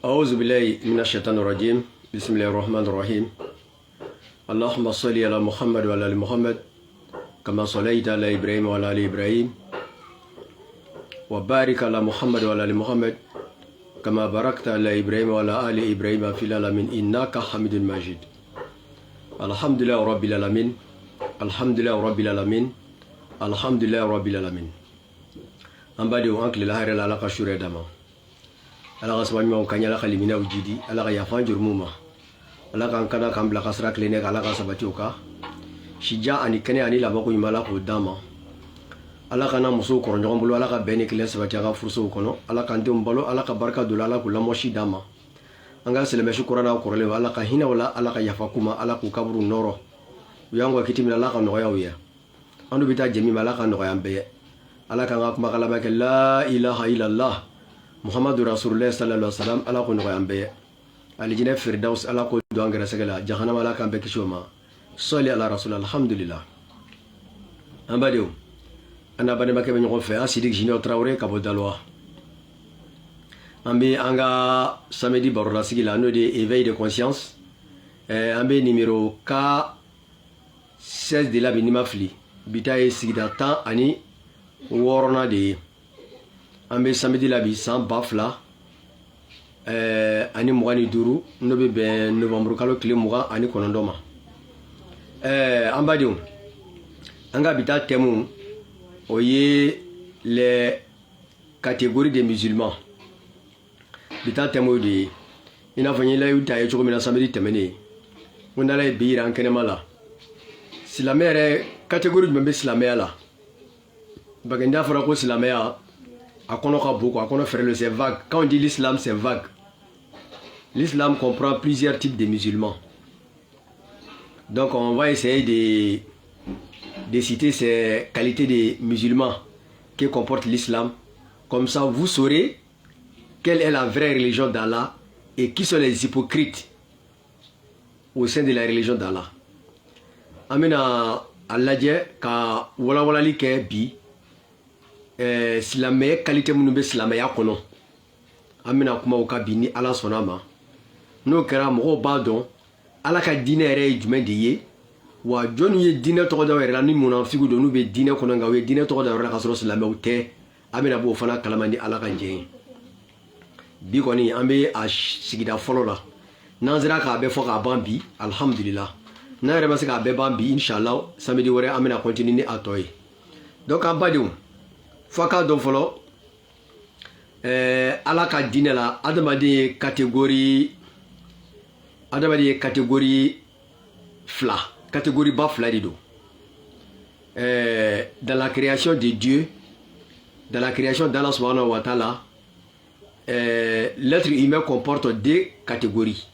أعوذ بالله من الشيطان الرجيم بسم الله الرحمن الرحيم اللهم صل على محمد وعلى آل محمد كما صليت على إبراهيم وعلى آل إبراهيم وبارك على محمد وعلى آل محمد كما باركت على إبراهيم وعلى آل إبراهيم في العالمين إنك حميد مجيد الحمد لله رب العالمين الحمد لله رب العالمين الحمد لله رب العالمين أمبادي وأنك لله رلا لك شوري دما ala ka sabani ma kanya la kalimina ujidi ala ka yafan jurmuma ala ka kana kan bla kasra klene ala ka sabati oka shija ani kene ani la bako imala ko dama ala kana muso ko nyon bolo ala ka beni klen sabati ga furso kono ala ka ndum balo ala ka barka dula ala ko lamoshi dama anga seleme shukura na ko rele ala ka hina wala ala ka yafakuma ala ko kaburu noro yango kitimila ala ka no ya wiya andu bita jemi mala ka no ya mbe ala ka ngakuma kala ba la ilaha illallah Muhammadu Rasulullah sallallahu alaihi wasallam ala ko noya mbe alijina firdaus ala ko do angara segala jahannama ala kan be kishoma salli ala rasul alhamdulillah ambadio ana bane make be nyoko fe asidik junior traoré kabo dalwa ambi anga samedi barola sigila no de éveil de conscience ambi numéro K 16 de la binima fli bitaye sigida tan ani worona de ambe samedi la bi san bafla ani mugani duru no be ben novembre kalo kile muga ani konondoma ambadiou anga bita temu oye les catégories des musulmans bita temu de ina fanyi la yuta ye choko mina samedi temene on ala bira en kenemala silamere catégorie de silamé la bagenda fora ko silamé à c'est vague. Quand on dit l'islam, c'est vague. L'islam comprend plusieurs types de musulmans. Donc on va essayer de citer ces qualités de musulmans qui comportent l'islam. Comme ça, vous saurez quelle est la vraie religion d'Allah et qui sont les hypocrites au sein de la religion d'Allah. Amina Allah dit ka wala li ke bi silamɛ qualité minnu bɛ silamɛya kɔnɔ an bɛna kuma o ka bi ni ala sɔnna ma n'o kɛra mɔgɔw b'a dɔn ala ka diinɛ yɛrɛ ye jumɛn de ye wa jɔnni ye diinɛ tɔgɔ da yɛrɛ la ni munafiku don n'u bɛ diinɛ kɔnɔ nka u ye diinɛ tɔgɔ da yɛrɛ la ka sɔrɔ silamɛw tɛ an bɛna bɔ o fana kalama ni ala ka jɛn ye bi kɔni an bɛ a sigida fɔlɔ la n'an sera k'a bɛɛ fɔ k'a ban bi alhamdulillah n'an yɛrɛ ma se k'a bɛɛ ban bi inshallah samedi wɛrɛ an bɛna continuer ni a tɔ ye donc an badenw faka dɔn fɔlɔ ala ka diinɛ la adamaden ye catégorie fila catégorie ba fila de don dans la création de Dieu dans la création d'Allah subhanahu wa ta'ala l'être humain comporte deux catégories.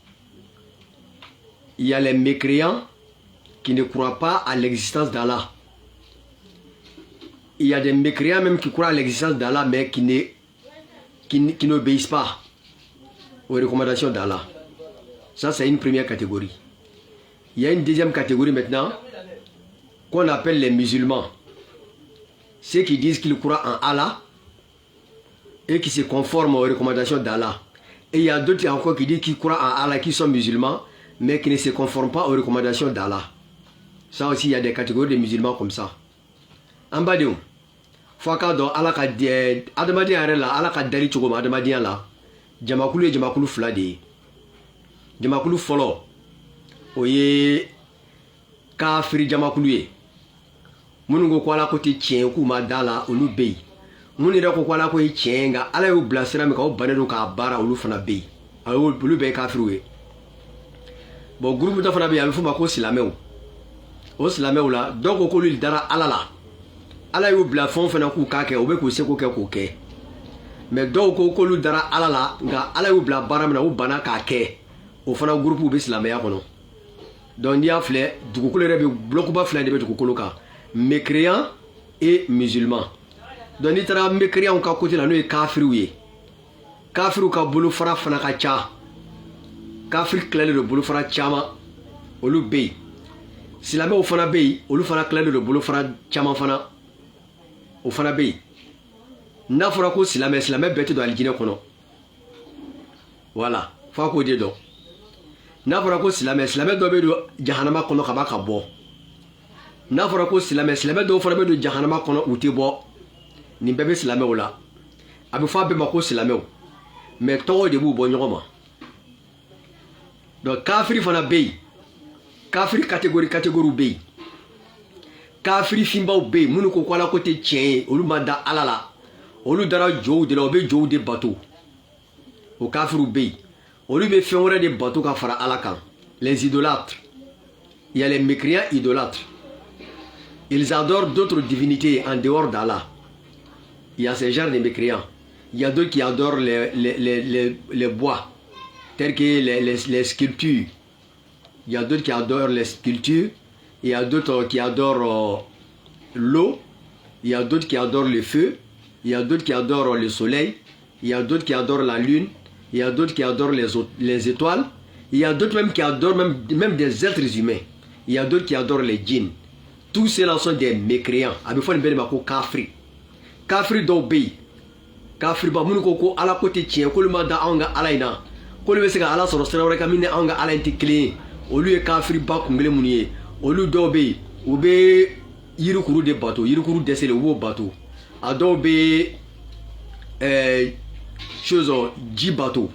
Il y a les mécréants qui ne croient pas à l'existence d'Allah. Il y a des mécréants même qui croient à l'existence d'Allah mais qui n'obéissent pas aux recommandations d'Allah. Ça, c'est une première catégorie. Il y a une deuxième catégorie maintenant qu'on appelle les musulmans. Ceux qui disent qu'ils croient en Allah et qui se conforment aux recommandations d'Allah. Et il y a d'autres encore qui disent qu'ils croient en Allah, qui sont musulmans mais qui ne se conforment pas aux recommandations d'Allah. Ça aussi, il y a des catégories de musulmans comme ça. En bas de où faka do ala ka adamadiya yɛrɛ la ala ka dali cogo ma adamadiya la jamakulu ye jamakulu fila de ye jamakulu fɔlɔ o ye kafiri jamakulu ye minnu ko ko ala ko tɛ tiɲɛ k'u ma da la olu bɛ yen minnu yɛrɛ ko ala ko ye tiɲɛ nka ala y'u bila sira min kan o bannen don k'a baara olu fana bɛ yen olu bɛɛ ye kafiriw ye bon groupe dɔ fana bɛ yen a bɛ f'o ma ko silamɛw o silamɛw la dɔw ko k'olu dara ala la ala y'u bila fɛn fana k'u k'a kɛ u bɛ k'u seko kɛ k'o kɛ mais dɔw ko k'olu dara ala la nka ala y'u bila baara min na u banna k'a kɛ o fana groupe bɛ silamɛya kɔnɔ donc n'i y'a filɛ dugukolo yɛrɛ bɛ blocuba fila de bɛ dugukolo kan mécréants et musulmans donc n'i taara mécréants ka côté la n'o ye kafiriw ye kafiriw ka bolofara fana ka ca kafiri tilalen don bolofara caman olu bɛ yen silamɛw fana bɛ yen olu fana tilalen don bolofara caman fana o fana bɛ yen n'a fɔra ko silamɛ bɛɛ tɛ don alijinɛ kɔnɔ Voilà. Faut qu'on dise donc. N'a pas ko silamɛ dɔ bɛ don jahanama kɔnɔ ka ba ka bɔ. N'a fɔra ko silamɛ dɔw fana bɛ don jahanama kɔnɔ u tɛ bɔ. Nin bɛɛ bɛ silamɛw la. A bɛ fɔ a bɛɛ ma ko silamɛw. Mais tɔgɔ de b'u bɔ ɲɔgɔn ma. Donc kafiri fana bɛ yen. Kafiri catégorie bɛ yen. Kafiri finbaw bɛ yen minnu ko ko Ala ko tɛ tiɲɛ ye olu ma da Ala la. Olu dara jɔw de la u bɛ jɔw de bato. O kafiriw bɛ yen. Olu bɛ fɛn wɛrɛ de bato ka fara Ala kan. Les idolâtres. Il y a les mécréants idolâtres. Ils adorent d'autres divinités en dehors d'Allah. Il y a ces genres de mécréants. Il y a d'autres qui adorent les bois, tels que les sculptures. Il y a d'autres qui adorent les sculptures. Il y a d'autres qui adorent l'eau. Il y a d'autres qui adorent le feu. Il y a d'autres qui adorent le soleil. Il y a d'autres qui adorent la lune. Il y a d'autres qui adorent les étoiles. Il y a d'autres même qui adorent même des êtres humains. Il y a d'autres qui adorent les djinns. Tous ceux-là sont des mécréants. Abifon bene mako kafri. Kafri do bey. Kafri ba munu ko ala ko te tien ko luma da anga ala ina. Ko le be ala soro sera wore kamine anga ala inti clean. Olu e kafri ba kungele muniye. Olu do bey. U be yirukuru de bateau, yirukuru desele wo bateau. A do be chose ji bateau.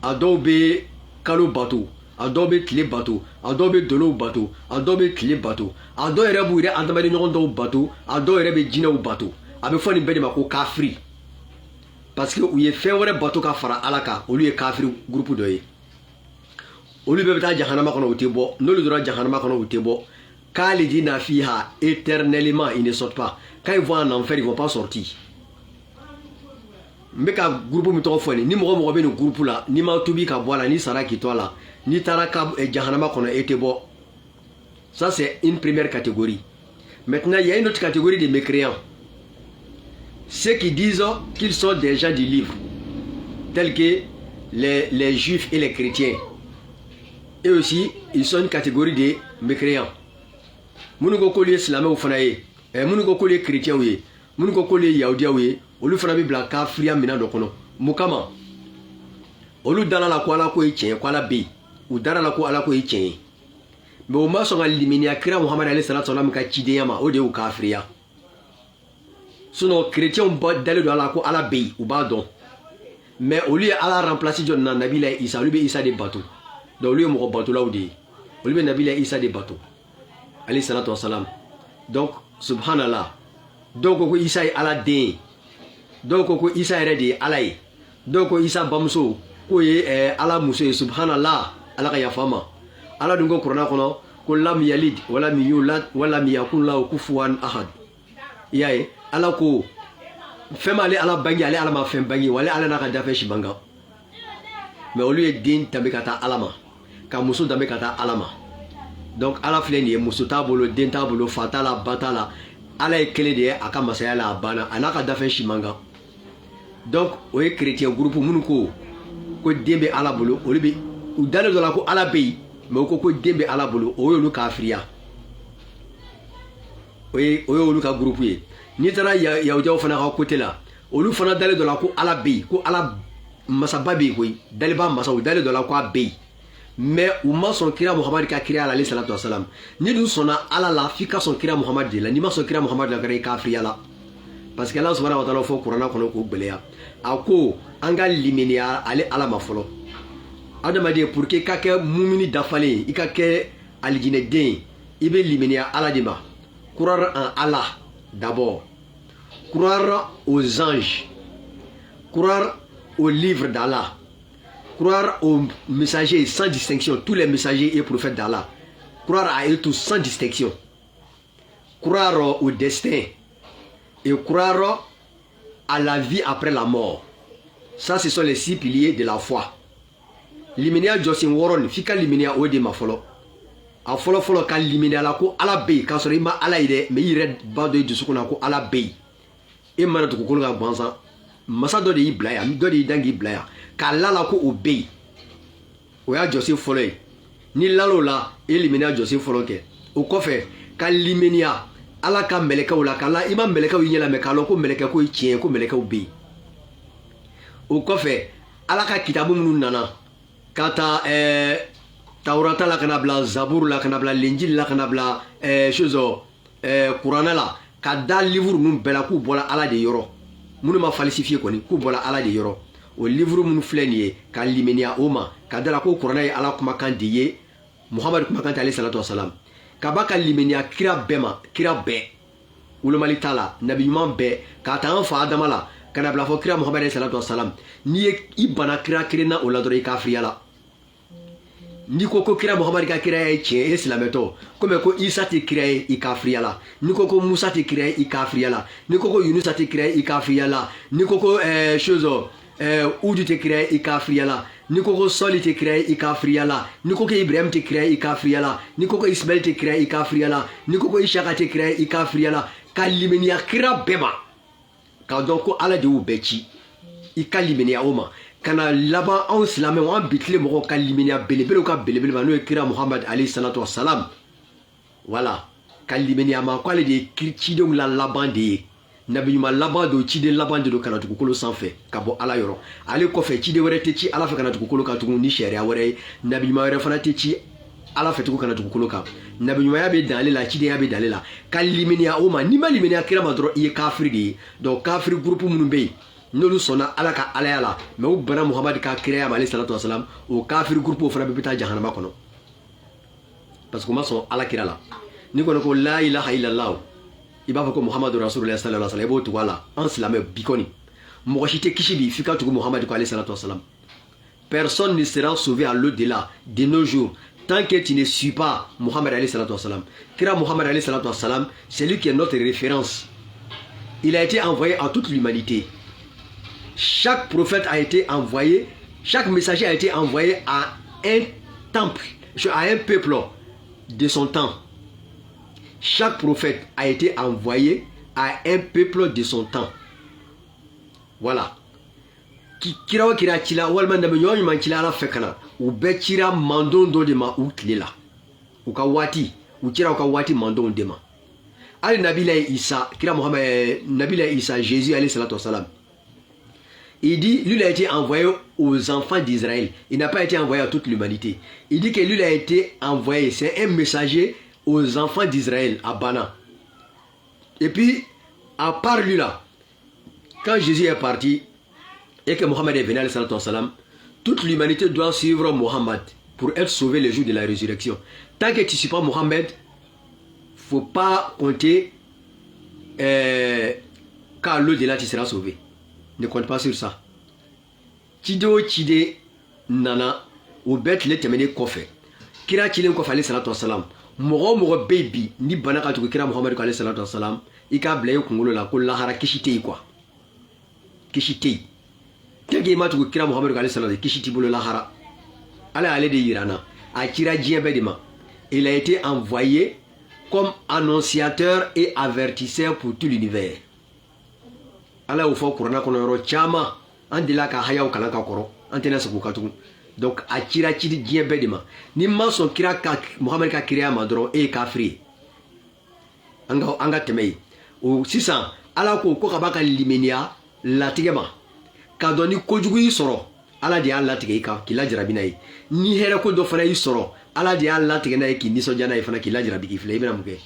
A do be kalo bateau. A dɔw bɛ tile bato, a dɔw bɛ dolow bato, a dɔw bɛ tile bato, a dɔw yɛrɛ b'u yɛrɛ adamaden ɲɔgɔn dɔw bato, a dɔw yɛrɛ bɛ jinɛw bato. A bɛ fɔ nin bɛɛ de ma ko kafiri. Parce que u ye fɛn wɛrɛ bato ka fara Ala kan, olu ye kafiri groupe dɔ ye. Olu bɛɛ bɛ taa jahanama kɔnɔ u tɛ bɔ, n'olu donna jahanama kɔnɔ u tɛ bɔ. Khalidina fiha éternellement, ils ne sortent pas. Quand ils vont en enfer, ils ne vont pas sortir. N bɛ ka groupe min tɔgɔ fɔ nin, ni mɔgɔ mɔgɔ bɛ nin groupe la, ni ma tubi ka bɔ a la, ni sara k'i to a la, ni taara ka jahanama kɔnɔ e tɛ bɔ. Ça c'est une première catégorie. Maintenant, il y a une autre catégorie de mécréants. Ceux qui disent qu'ils sont des gens du livre, tels que les juifs et les chrétiens. Et aussi, ils sont une catégorie de mécréants. Munu ko koli islamé ou fana ye, munu ko koli chrétien ou ye, munu ko koli yaoudia ou ye, olu fana bi bla kafria mina do kono. Mukama. Olu dala la ko ala ko e tien, ko ala be. Ou dara la ko ala ko e tien. Mais au moins son éliminé kira Muhammad alayhi salatu wasallam ka cideyama o de ou kafria. Sinon chrétien ba dalé do ala ko ala be ou ba don. Mais au lieu ala remplacer John Nabi la Isa, lui be Isa de bateau. Donc lui mo bateau là ou de. Au lieu Nabi la Isa de bateau. Alayhi salatu wasallam. Donc subhanallah. Donc ko Isa est ala de. Donc ko Isa est de ala yi. Donc ko Isa bamso ko ye ala muso subhanallah ala ka yafama. Ala dungo Qur'an kono ko lam yalid wala mi yulad wala mi yakun lahu kufuwan ahad. Yaye ala ko fema ale ala bangi ale ala ma fem bangi wala ala na ka dafe shibanga. Mais au lieu din tambe kata alama ka muso dambe kata alama. Donc ala fleni e muso tabolo din tabolo fatala batala ala e kele de aka masaya la bana anaka dafe shimanga. Donc o e chrétien groupe munu ko dembe ala bolo o libi u dale do la ko ala be mais ko dembe ala bolo o yo lu kafria. O yo lu ka groupe ye ni tara ya jaw fana ka côté la o lu fana dale do la ko ala be ko ala masaba be ko dale ba masa o dale do la ko be. Mais ou ma son kira Muhammad ka kira alayhi salatu wasalam ni dun sona ala la fika son kira Muhammad de la ni ma son kira Muhammad la kare kafria la. Parce que Allah subhanahu wa ta'ala fo Qur'an kono ko beleya ako anga liminia ale ala ma folo adama de pour que ka ke mumini dafale i ka ke aljine den i be liminia ala de ma croire en Allah d'abord, croire aux anges, croire au livre d'Allah, croire aux messagers sans distinction, tous les messagers et prophètes d'Allah, croire à eux tous sans distinction, croire au destin et croire à la vie après la mort. Ça, ce sont les 6 piliers de la foi. Liminia Josin Waron, fika liminia ode ma folo. A folo folo ka liminia la ko ala be ka sori ma ala ide me yire ba do dusu ko na ko ala be. E mana to ko ga banza. Masa do de iblaya, mi do de dangi iblaya. Ka la ko obey. O ya Josin folo e. Ni lalo la liminia Josin folo ke. O ko fe ka liminia ala ka meleka o la kala ima meleka o yela me ka lo ko meleka ko chien ko meleka o be. O ko fe ala ka kitabu minnu nana ka taa Taurata la kana bila Zabur la kana bila Linjil la kana bila Kurana la ka da livre ninnu bɛɛ la k'u bɔra ala de yɔrɔ minnu ma falsifié kɔni k'u bɔra ala de yɔrɔ o livre minnu filɛ nin ye ka limaniya o ma ka da la ko Kurana ye ala kumakan de ye Muhamadu kumakan tɛ alayhi salatu wasalam ka ba ka limaniya kira bɛɛ ma kira bɛɛ wolomali t'a la nabi ɲuman bɛɛ k'a ta an fa Adama la ka na bila fɔ kira Muhamadu alayhi salatu wasalam n'i ye i bana kira kelen na o la dɔrɔn i kafiriya la ni ko kira Muhamadu ka kira ye tiɲɛ e silamɛtɔ komi ko Isa tɛ kira ye i kafiriya la ni ko Musa tɛ kira ye i kafiriya la ni ko Yunusa tɛ kira ye i kafiriya la ni ko Udu tɛ kira ye i kafiriya la ni ko Sɔli tɛ kira ye i kafiriya la ni ko Ibrahim tɛ kira ye i kafiriya la ni ko Ismail tɛ kira ye i kafiriya la ni ko Ishaka tɛ kira ye i kafiriya la ka limaniya kira bɛɛ ma k'a dɔn ko ala de y'u bɛɛ ci i ka limaniya o ma kana laban anw silamɛw an bi tile mɔgɔw ka limaniya belebelew ka belebele ma n'o ye kira Muhamadu alayhi salatu wasalam wala ka limaniya ma ko ale de ye cidenw la laban de ye nabi ɲuman laban don ciden laban de don kana dugukolo sanfɛ ka bɔ ala yɔrɔ ale kɔfɛ ciden wɛrɛ tɛ ci ala fɛ kana dugukolo kan tugun ni sariya wɛrɛ ye nabi ɲuman wɛrɛ fana tɛ ci ala fɛ tugun kana dugukolo kan nabi ɲumanya bɛ dan ale la cidenya bɛ dan ale la ka limaniya o ma n'i ma limaniya kira ma dɔrɔn i ye kafiri de ye donc kafiri groupe minnu bɛ yen n'olu sɔnna ala ka alaya la mais u bana Muhamadu ka kiraya ma alayhi salatu wasalam o kafiri groupe o fana bɛ taa jahanama kɔnɔ parce que u ma sɔn ala kira la ni kɔni ko la ilaha illallah i b'a fɔ ko Muhamadu rasulullah sallallahu alaihi wasallam i b'o tugu a la an silamɛ bi kɔni mɔgɔ si tɛ kisi bi f'i ka tugu Muhamadu ko alayhi salatu wasalam personne ne sera sauvé à l'au-delà de nos jours tant que tu ne suis pas Muhammad alayhi salatu wasalam kira Muhammad alayhi salatu wasalam c'est lui qui est notre référence il a été envoyé à toute l'humanité. Chaque prophète a été envoyé, chaque messager a été envoyé à un temple, à un peuple de son temps. Chaque prophète a été envoyé à un peuple de son temps. Voilà. Kira wa kira cila walma na menyo nyuma cila ala fekana u be cira mandon do de ma u tlela u ka wati u cira u ka wati mandon de ma ali nabila Isa kira Muhammad nabila Isa Jésus alayhi salatu wasalam. Il dit, lui, il a été envoyé aux enfants d'Israël. Il n'a pas été envoyé à toute l'humanité. Il dit que lui, il a été envoyé, c'est un messager aux enfants d'Israël, à Bana. Et puis, à part lui là, quand Jésus est parti, et que Mohammed est venu, toute l'humanité doit suivre Mohammed pour être sauvé le jour de la résurrection. Tant que tu ne suis pas Mohammed, il ne faut pas compter qu'à l'au-delà, tu seras sauvé. Ne compte pas sur ça. Tido Tide Nana ou bet le temene kofe. Kira Chile kofe alayhi salatu wasalam. Moro baby ni banaka tu kira Muhammad alayhi salatu wasalam. Ika blaye kungolo la ko lahara kishite quoi. Kishite. Tege ma tu kira Muhammad alayhi salatu kishiti bolo lahara. Ala de Irana. A kira diabedima. Il a été envoyé comme annonciateur et avertisseur pour tout l'univers. Ala ou fo Qur'an kono yoro chama andila ka hayaw kala ka koro antena se ko katu donc a kira chidi diye bedima ni ma son kira ka Muhammad ka kira ma doro e kafiri anga temei o sisan ala ko ka baka limenia latigema ka doni kojugu yi soro ala de ala tige ka kila jarabina yi ni here ko do fana yi soro ala de ala tige na yi ki niso jana yi fana kila jarabi ki fle ibina muke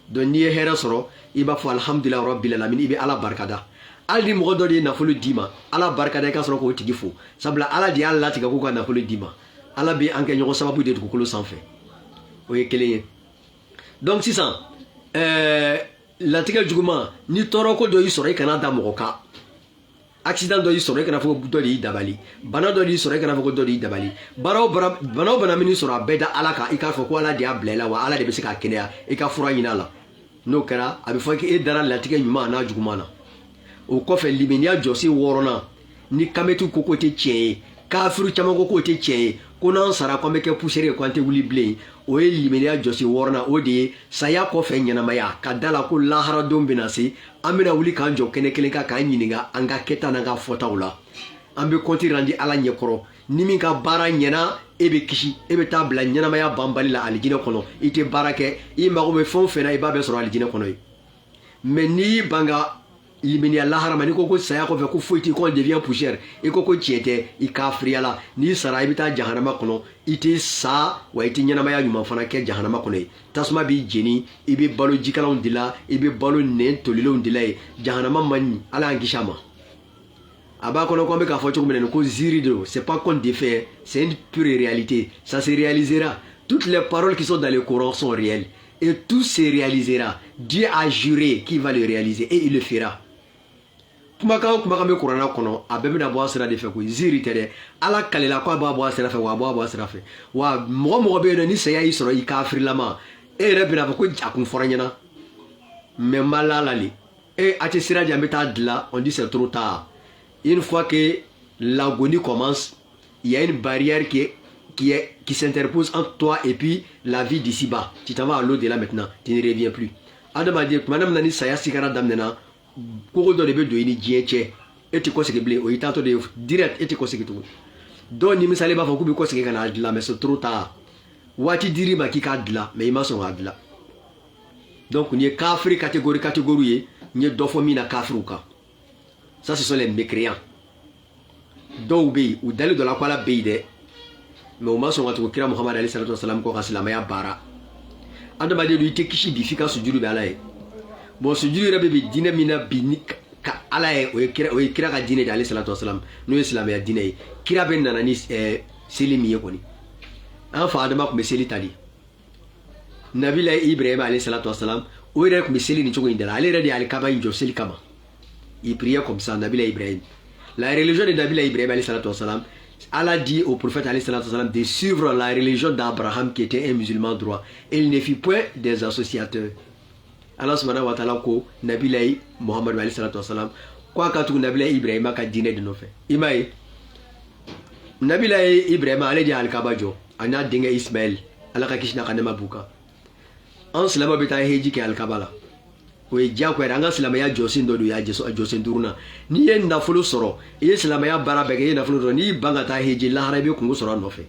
don ni here soro iba fo alhamdulillah rabbil alamin ibe ala barkada ali mo do de nafulu dima ala barkada ka soro ko tigi fo sabla ala de ala tige ko nafulu dima ala bi anke nyoko sababu de ko lo sanfé o ye kele donc sisan la tige juguma ni toro ko do yi soro kana da mo ka accident do yi soro kana fo do di dabali bana do di soro kana fo do di dabali bana mini soro beda ala ka ika fo ko ala de ablela wa ala de be se ka kenya ika fura nyina la no kara abi fo ki e dara la tige nyuma na juguma na o kofe limenia josi worona ni kametu koko te tie kafiru chama koko te tie kona sara ko meke poussière ko ante wuli blé o e limenia josi worona o de saya kofe nyana maya kadala ko lahara dombina si amina wuli kan jo kene kelen ka kan nyiniga anga keta na ga fotawla ambe konti randi ala nyekoro nimi ka bara nyana ebe kishi ebe tabla nyana maya bambali la alijine kono ite barake i mago be fon fena e babe soro alijine kono mais ni banga il meni à lahara ni ko saya ko fe ko foiti ko devient poussière et ko tiete i kafriala ni sara ibita jahannama kono ite sa wa ite nyana maya nyuma fana ke jahannama kono tasma bi jeni ibe balo jikala ndila ibe balo ne tolilo ndila jahannama mani ala ngishama aba kono ko be ka foto ko ziri do c'est pas qu'on défait c'est une pure réalité ça se réalisera toutes les paroles qui sont dans le Coran sont réelles et tout se réalisera Dieu a juré qu'il va le réaliser et il le fera kuma be Coran kono abebe na bo sera de fe ko ziri tere ala kalela ko ba sera fe wa bo sera fe wa mo be no ni se ya isoro i kafir lama e rebe na ko jakun foranyana mais malalali et ati sera jameta dla on dit c'est trop tard. Une fois que l'agonie commence, il y a une barrière qui s'interpose entre toi et puis la vie d'ici-bas. Tu t'en vas à l'au-delà maintenant, tu ne reviens plus. Adam a dit, Madame Nani Saya Sikara Damnena, Koko do Rebe Doini Dieche, et tu conseilles blé, ou il t'a de direct, et tu conseilles tout. Donc, ni misale ba fokubi conseille kana adla, mais c'est trop tard. Wati diri ma kika adla, mais il m'a son adla. Donc, ni kafri catégorie, ni dofomi na kafruka. Ça, ce sont les mécréants. Donc, ou d'aller de la quoi la beide. Mais au moins, on va trouver Muhammad Ali sallallahu alayhi wa sallam ko rasilama ya bara. Ando ba de lui te kishi bifika sujuru be alaye. Bon sujuru rabe be dina mina binik ka alaye o kira ka dine de Ali sallallahu alayhi wa sallam. No islam ya dine. Kira ben nanani selimi ye koni. An fa adama ko be seli tali. Nabila Ibrahim alayhi salatu wa sallam o ire ko be seli ni chogo indala. Ali radi al kaba injo seli kama. Il priait comme ça, Nabila Ibrahim. La religion de Nabila Ibrahim, Allah dit au prophète de suivre la religion d'Abraham qui était un musulman droit. Et il ne fit point des associateurs. Allah subhanahu wa ta'ala ko Nabila Muhammad alayhi salatu wa salam. Quoi quand tu Nabila Ibrahim a dîné de nos faits. Imaï. Nabila Ibrahim a dit al-Kabajo. Ana dinga Ismaël. Allah ka kishna kanema buka. En cela beta heji ke al-Kabala. Oui, dia ko ranga silamaya josin do ya josin duruna ni en na fulu soro e silamaya barabe ke na fulu ni bangata heji la harabe ku soro no fe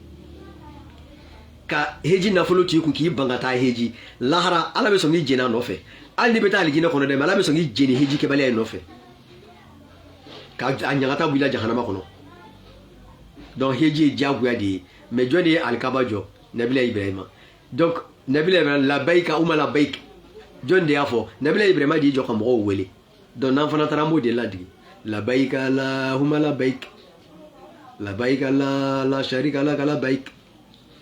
ka heji na fulu ti ku ki bangata heji la hara ala be so ni jena no fe al ni beta ali jina kono de ala be so ni jeni heji ke bale no fe ka anyangata bu ila jahannama kono donc heji jagu ya di me jodi al kabajo Nabila Ibrahim donc Nabila Ibrahim la baika uma la baik John Diafo, Nabila Ibrahim dit Jokam Wele. Don enfant Taramo de Ladi. La baïka la huma la baik. La baïka la sharika la baik.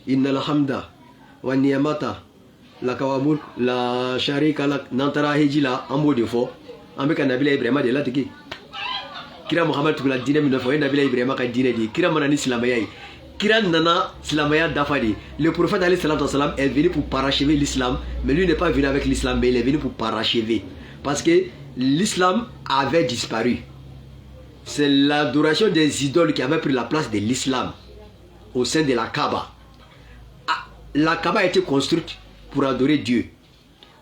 Inna la hamda. Wa niyamata. La kawamul. La sharika la nantara hejila. Ambo de fo. Ambeka Nabila Ibrahim de Ladi. Kira Muhammad Tula Dine Minofo. Nabila Ibrahim ka Dine di. Kira Manani Silamayai. Kira Nana Silamaya Dafadi. Le prophète Ali sallallahu alayhi wa sallam est venu pour parachever l'islam, mais lui n'est pas venu avec l'islam, mais il est venu pour parachever. Parce que l'islam avait disparu. C'est l'adoration des idoles qui avait pris la place de l'islam au sein de la Kaaba. La Kaaba a été construite pour adorer Dieu.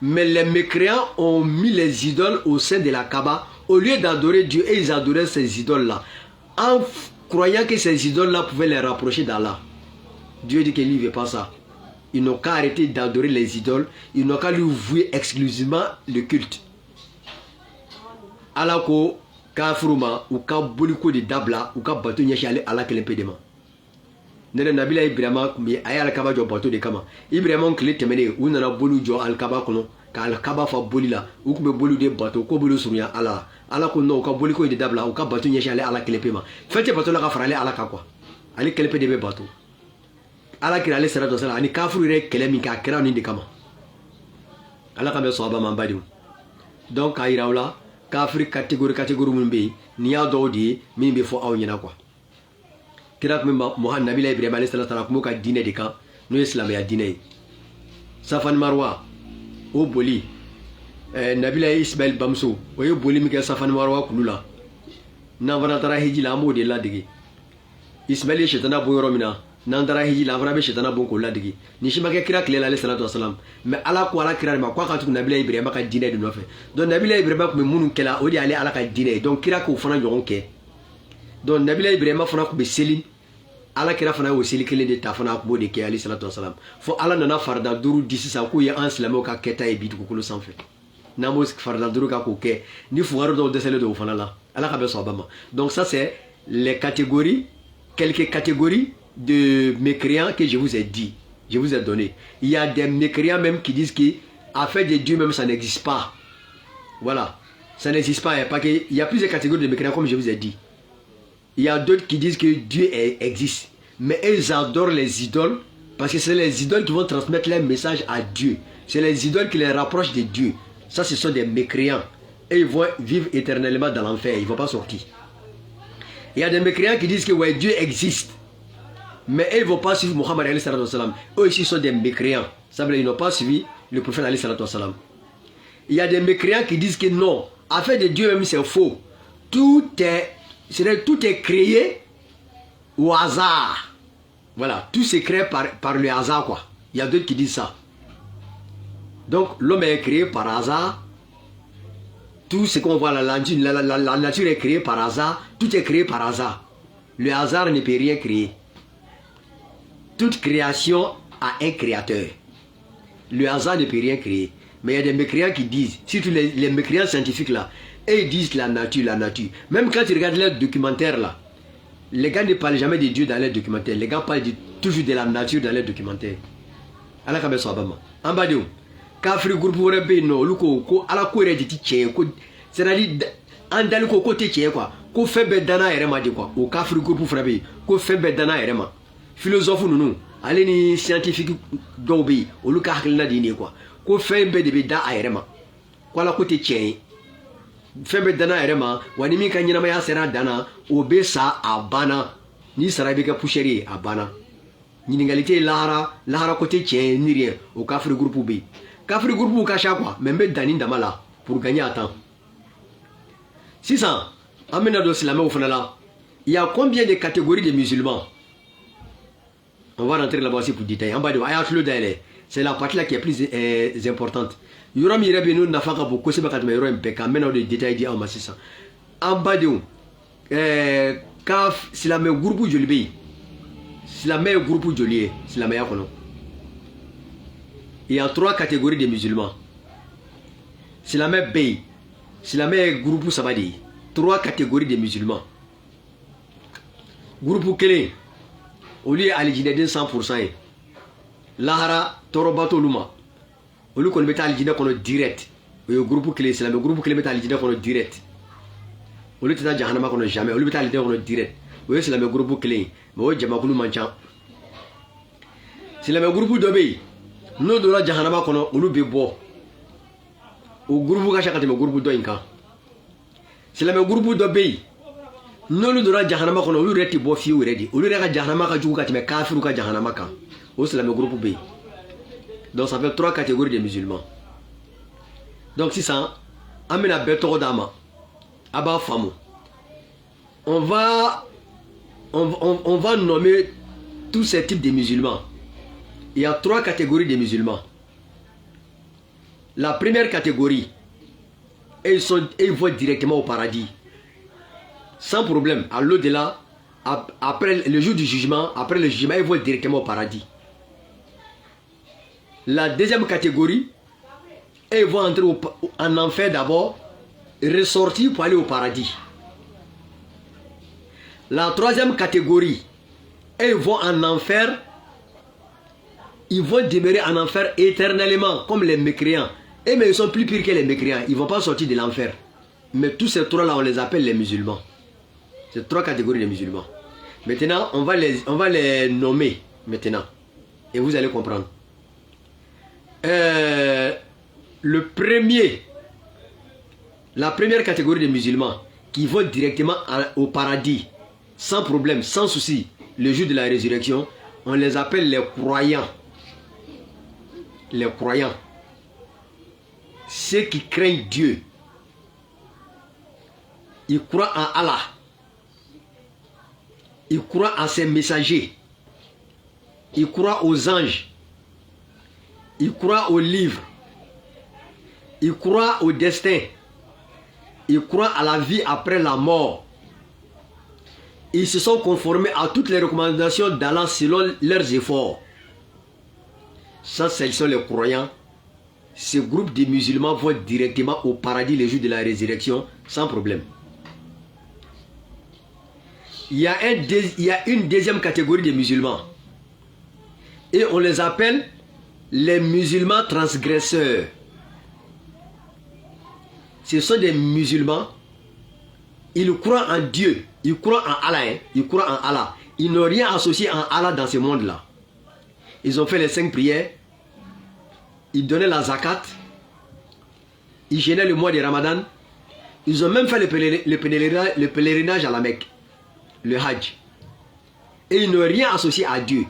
Mais les mécréants ont mis les idoles au sein de la Kaaba. Au lieu d'adorer Dieu, et ils adoraient ces idoles-là. En croyant que ces idoles-là pouvaient les rapprocher d'Allah. Dieu dit qu'il ne veut pas ça. Ils n'ont qu'à arrêter d'adorer les idoles. Ils n'ont qu'à lui vouer exclusivement le culte. Allah ko kafiruma ou ka boliko de dabla ou ka bateau nyashi ale ala kelempedema. Nene Nabila Ibrahim mi aya al kaba jo bateau de kama. Ibrahim kle temene ou nana bolu jo al kaba kono ka al kaba fa bolila ou ko be bolu de bateau ko bolu sunya ala. Ala ko no ka boliko de dabla ou ka bateau nyashi ale ala kelempema. Fete bateau la ka farale ala ka quoi. Ale kelempe de be bateau. Ala kira ale salatu wasalam ani kafiru re kelemi ka kira ni de kama. Ala ka be sahaba mambadi. Donc ayiraula kafiri catégorie mun be ni ya do di min be fo aw nyina quoi kira ko Muhammad Nabila Ibrahim alayhi salatu wa sallam ka dine de kan no islam ya dine Safan Marwa o boli Nabila Ismail Bamso o yo boli mi ka Safan Marwa kulula na vana tara hiji la mo de la digi Ismail shetana bo yoromina nandara hiji la vana be shetana bon ko la digi ni shima ke kira klela alayhi salatu wa sallam mais ala ko ala kira ma ko ka tu Nabila Ibrahim ka dine de no fe donc Nabila Ibrahim ko munu kela o di ale ala ka dine donc kira ko fana jogon ke donc Nabila Ibrahim fana ko be selin ala kira fana o seli kelen de ta fana ko de ke alayhi salatu wa sallam fo ala nana farda duru disi sa ko ya an islamo ka keta e bidu ko sanfɛ Namos Fardadruka Kouke, ni Fouaro de Sele de Ofanala, à la Rabes Obama. Donc, ça, c'est les catégories, quelques catégories de mécréants que je vous ai dit, je vous ai donné. Il y a des mécréants même qui disent qu'affaire de Dieu même, ça n'existe pas. Voilà. Ça n'existe pas. Il y a plusieurs catégories de mécréants, comme je vous ai dit. Il y a d'autres qui disent que Dieu existe. Mais ils adorent les idoles parce que c'est les idoles qui vont transmettre les messages à Dieu. C'est les idoles qui les rapprochent de Dieu. Ça, ce sont des mécréants. Et ils vont vivre éternellement dans l'enfer. Ils ne vont pas sortir. Il y a des mécréants qui disent que ouais, Dieu existe. Mais ils ne vont pas suivre Mohammed alayhi salatu wassalam. Eux aussi sont des mécréants. Ça veut dire qu'ils n'ont pas suivi le prophète alayhi salatu wassalam. Il y a des mécréants qui disent que non. Affaire de Dieu même, c'est faux. Tout est créé au hasard. Voilà. Tout s'est créé par le hasard, quoi. Il y a d'autres qui disent ça. Donc, l'homme est créé par hasard. Tout ce qu'on voit, la nature est créée par hasard. Tout est créé par hasard. Le hasard ne peut rien créer. Toute création a un créateur. Le hasard ne peut rien créer. Mais il y a des mécréants qui disent, surtout les mécréants scientifiques là, et ils disent la nature, la nature. Même quand tu regardes les documentaires là, les gars ne parlent jamais de Dieu dans les documentaires. Les gars parlent toujours de la nature dans les documentaires. Allah kabe sabama. Ambadio. Kafri groupe rebe no luko ko ala ko re diti che ko c'est-à-dire andal ko côté che quoi. Ko febe dana erema di quoi. O kafri groupe frabe ko febe dana erema. Philosophe nous allez ni scientifique dobi o luka hakilna dini quoi. Ko febe de da erema. Ko ala côté che febe dana erema wani mi kan nyina ma ya sera dana o be sa abana ni sarabe ka pusheri abana. Niningalité lahara côté che ni rien o kafri groupe bi. Kafri groupe kacha quoi, même Dani Damala pour gagner à temps. 600, Amenado Silame au Fanala. Il y a combien de catégories de musulmans? On va rentrer là-bas aussi pour détailler. En bas de Ayatollah Daele, c'est la partie là qui est plus importante. Yoram Irebenu Nafaka pour Koseba Katmero MPK, maintenant de détails dit en 600. En bas de Kaf Silame groupe Jolibi. Silame groupe Jolié, Silame Yakono. Il y a 3 catégories de musulmans. C'est la même pays. C'est la même groupe Sabadi. 3 catégories de musulmans. Groupe Kele. Au lieu à l'Ijinede 100%. Lahara Torobato Luma. Au lieu qu'on mette à l'Ijinede qu'on direct. Le groupe Kele, c'est la même groupe Kele met à l'Ijinede qu'on direct. Au lieu de faire Jahannama qu'on jamais. Au lieu de mettre à l'Ijinede qu'on direct. Oui, c'est la même groupe Kele. Mais oui, Jamakulu Manchan. C'est la même groupe d'Obey. Nous de la Jahannama kono ulu be bo o groupe ka chakate me groupe do inka c'est le même groupe do be nous de la Jahannama kono ulu reti bo fi uredi ulu reka Jahannama ka jugu ka te me kafiru ka Jahannama ka o c'est le même groupe be. Donc ça fait 3 catégories de musulmans. Donc si ça amena beto dama aba famu on va nommer tous ces types de musulmans. Il y a 3 catégories de musulmans. La première catégorie, ils vont directement au paradis. Sans problème. À l'au-delà, après le jour du jugement, après le jugement, ils vont directement au paradis. La deuxième catégorie, ils vont entrer en enfer d'abord, ressortir pour aller au paradis. La troisième catégorie, ils vont en enfer. Ils vont demeurer en enfer éternellement, comme les mécréants. Et mais ils sont plus pires que les mécréants. Ils ne vont pas sortir de l'enfer. Mais tous ces 3-là, on les appelle les musulmans. C'est 3 catégories de musulmans. Maintenant, on va les nommer. Maintenant. Et vous allez comprendre. La première catégorie de musulmans qui vont directement au paradis, sans problème, sans souci, le jour de la résurrection, on les appelle les croyants. Les croyants, ceux qui craignent Dieu, ils croient en Allah, ils croient en ses messagers, ils croient aux anges, ils croient aux livres, ils croient au destin, ils croient à la vie après la mort. Ils se sont conformés à toutes les recommandations d'Allah selon leurs efforts. Ça, ce sont les croyants ce groupe de musulmans vont directement au paradis le jour de la résurrection sans problème. Il y a une deuxième catégorie de musulmans. Et on les appelle les musulmans transgresseurs. Ce sont des musulmans, ils croient en Dieu, ils croient en Allah, ils croient en Allah. Ils n'ont rien associé en Allah dans ce monde-là. Ils ont fait les 5 prières, ils donnaient la zakat, ils jeûnaient le mois de Ramadan, ils ont même fait le pèlerinage à la Mecque, le Hajj. Et ils n'ont rien associé à Dieu.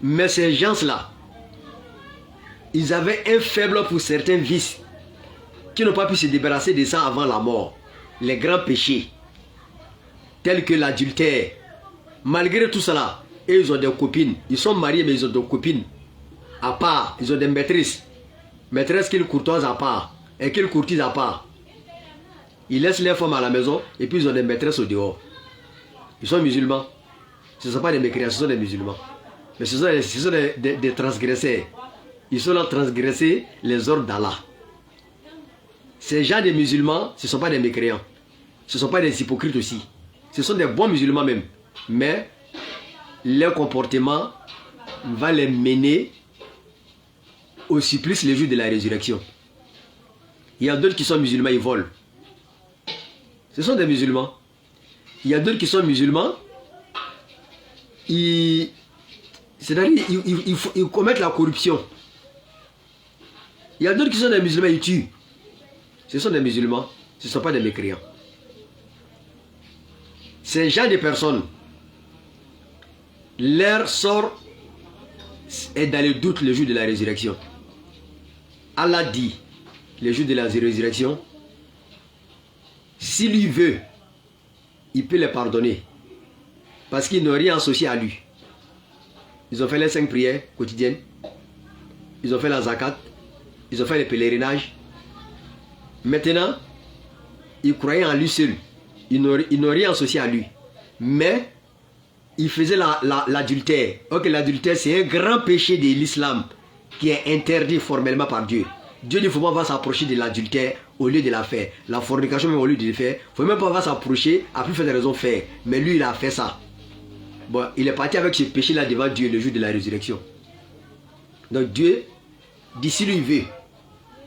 Mais ces gens-là, ils avaient un faible pour certains vices qui n'ont pas pu se débarrasser de ça avant la mort. Les grands péchés, tels que l'adultère. Malgré tout cela, ils ont des copines. Ils sont mariés, mais ils ont des copines à part. Ils ont des maîtresses. Maîtresses qu'ils courtoisent à part et qu'ils courtisent à part. Ils laissent les femmes à la maison et puis ils ont des maîtresses au dehors. Ils sont musulmans. Ce ne sont pas des mécréants, ce sont des musulmans. Mais ce sont des transgresseurs. Ils sont là transgresser les ordres d'Allah. Ces gens de musulmans, ce ne sont pas des mécréants. Ce ne sont pas des hypocrites aussi. Ce sont des bons musulmans même. Mais leur comportement va les mener au supplice le jour de la résurrection. Il y a d'autres qui sont musulmans, ils volent. Ce sont des musulmans. Il y a d'autres qui sont musulmans, c'est-à-dire ils commettent la corruption. Il y a d'autres qui sont des musulmans, ils tuent. Ce sont des musulmans, ce ne sont pas des mécréants. Ces gens de personnes, leur sort est dans le doute le jour de la résurrection. Allah dit, le jour de la résurrection, s'il lui veut, il peut les pardonner. Parce qu'ils n'ont rien associé à lui. Ils ont fait les 5 prières quotidiennes. Ils ont fait la zakat. Ils ont fait les pèlerinages. Maintenant, ils croyaient en lui seul. Ils n'ont rien associé à lui. Mais, ils faisaient l'adultère. Ok, l'adultère, c'est un grand péché de l'islam qui est interdit formellement par Dieu. Dieu dit, il ne faut pas s'approcher de l'adultère au lieu de la faire. La fornication, même au lieu de le faire. Il ne faut même pas s'approcher, à plus faire des raisons faire. Mais lui, il a fait ça. Bon, il est parti avec ce péché-là devant Dieu le jour de la résurrection. Donc Dieu, d'ici lui, il veut.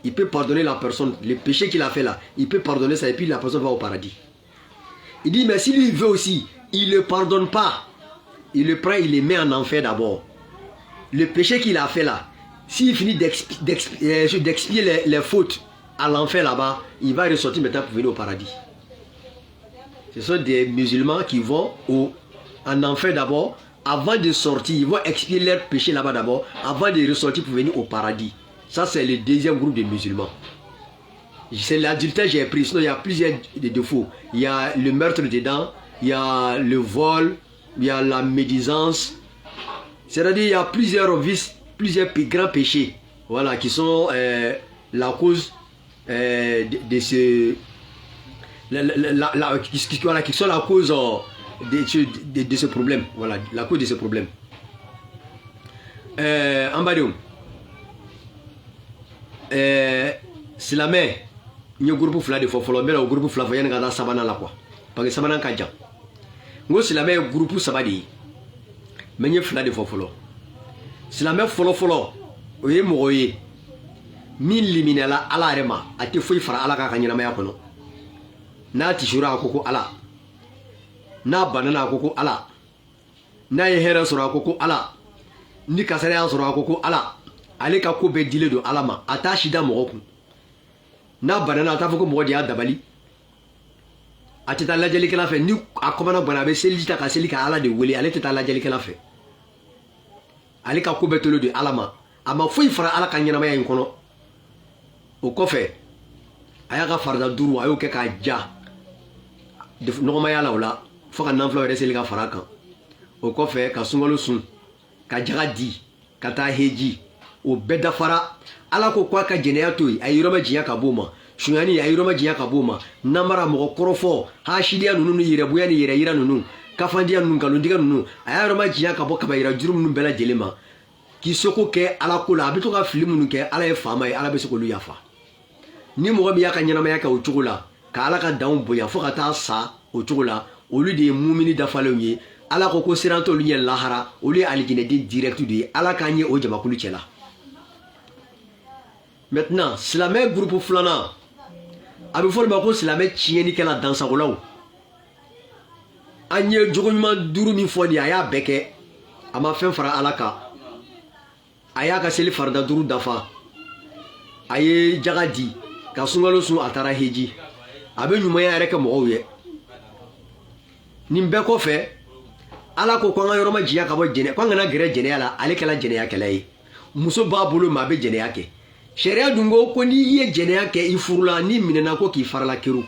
Il peut pardonner la personne, le péché qu'il a fait là. Il peut pardonner ça et puis la personne va au paradis. Il dit, mais si lui, il veut aussi, il ne le pardonne pas. Il le prend, il le met en enfer d'abord. Le péché qu'il a fait là, s'il finit d'expier les fautes à l'enfer là-bas, il va ressortir maintenant pour venir au paradis. Ce sont des musulmans qui vont en enfer d'abord, avant de sortir, ils vont expier leurs péchés là-bas d'abord, avant de ressortir pour venir au paradis. Ça, c'est le deuxième groupe de musulmans. C'est l'adultère que j'ai pris, sinon il y a plusieurs défauts. Il y a le meurtre dedans, il y a le vol, il y a la médisance. C'est-à-dire il y a plusieurs vices, plusieurs grands péchés, voilà, qui sont la cause de ce... qui sont la cause de ce problème. Voilà, la cause de ce problème. Ambadou. C'est la main. Il y a un groupe de fofolo, mais le groupe de il y a un sabana là quoi. Parce que sabana kaja. Ngo c'est la main groupe sabadi. Mais il y a un de fofolo. C'est la main folo. Oye moye. Min liminala ala rema. Ati foi fara ala ka kanyana maya kono. Na tishura akoko ala. Na banana akoko ala. Na yehera sura akoko ala. Ni kasare sura akoko ala. Ale ka ko be dile do alama ata shida mogoku na banana ata foko modi ya dabali atita la jeli kala fe ni akomana bana be selita ka selika ala de wele ale tita la jeli kala fe ale ka ko be tolo do alama ama foi fara ala ka nyana maya nkono o kofe aya ka farda duru ayo ke ka ja de no maya la wala foka nanflo re selika fara kan o kofe ka sungolo sun ka jaga di ka ta heji o beda fara ala ko kwa ka jeneya toyi ayiroma jiya ka boma shuyani ayiroma jiya ka boma namara mo korofo ha shidiya nunu yire buya ni yira nunu kafandiya nunu kalundiga nunu ayiroma jiya ka bo ka bayira jurum nunu bela jelema k'i seko kɛ ala ko la a bɛ to ka fili minnu kɛ ala ye faama ye ala bɛ se k'olu yafa ni mɔgɔ min y'a ka ɲɛnamaya kɛ o cogo la ka ala ka danw bonya fo ka taa sa o cogo la olu de ye mumini dafalenw ye ala ko siran t'olu ɲɛ lahara olu ye alijinɛden direct de ye ala k'an ye o jamakulu cɛla maintenant silamɛ groupe filanan a bɛ fɔ olu ma ko silamɛ tiɲɛnikɛla dansagolaw an ye jogo ɲuman 5 min fɔ nin a y'a bɛɛ kɛ a ma fɛn fara ala kan a y'a ka seli farida 5 dafa a ye jaga di ka sunkalo sun a taara heji a bɛ ɲumanya yɛrɛ kɛ mɔgɔw ye nin bɛɛ kɔfɛ ala ko k'an ka yɔrɔ ma jiya ka bɔ jɛnɛ k'an kana gɛrɛ jɛnɛya la ale kɛla jɛnɛyakɛla ye muso b'a bolo maa bɛ jɛnɛya kɛ sariya dun ko n'i ye jɛnɛya kɛ i furula n'i minɛna ko k'i farala keru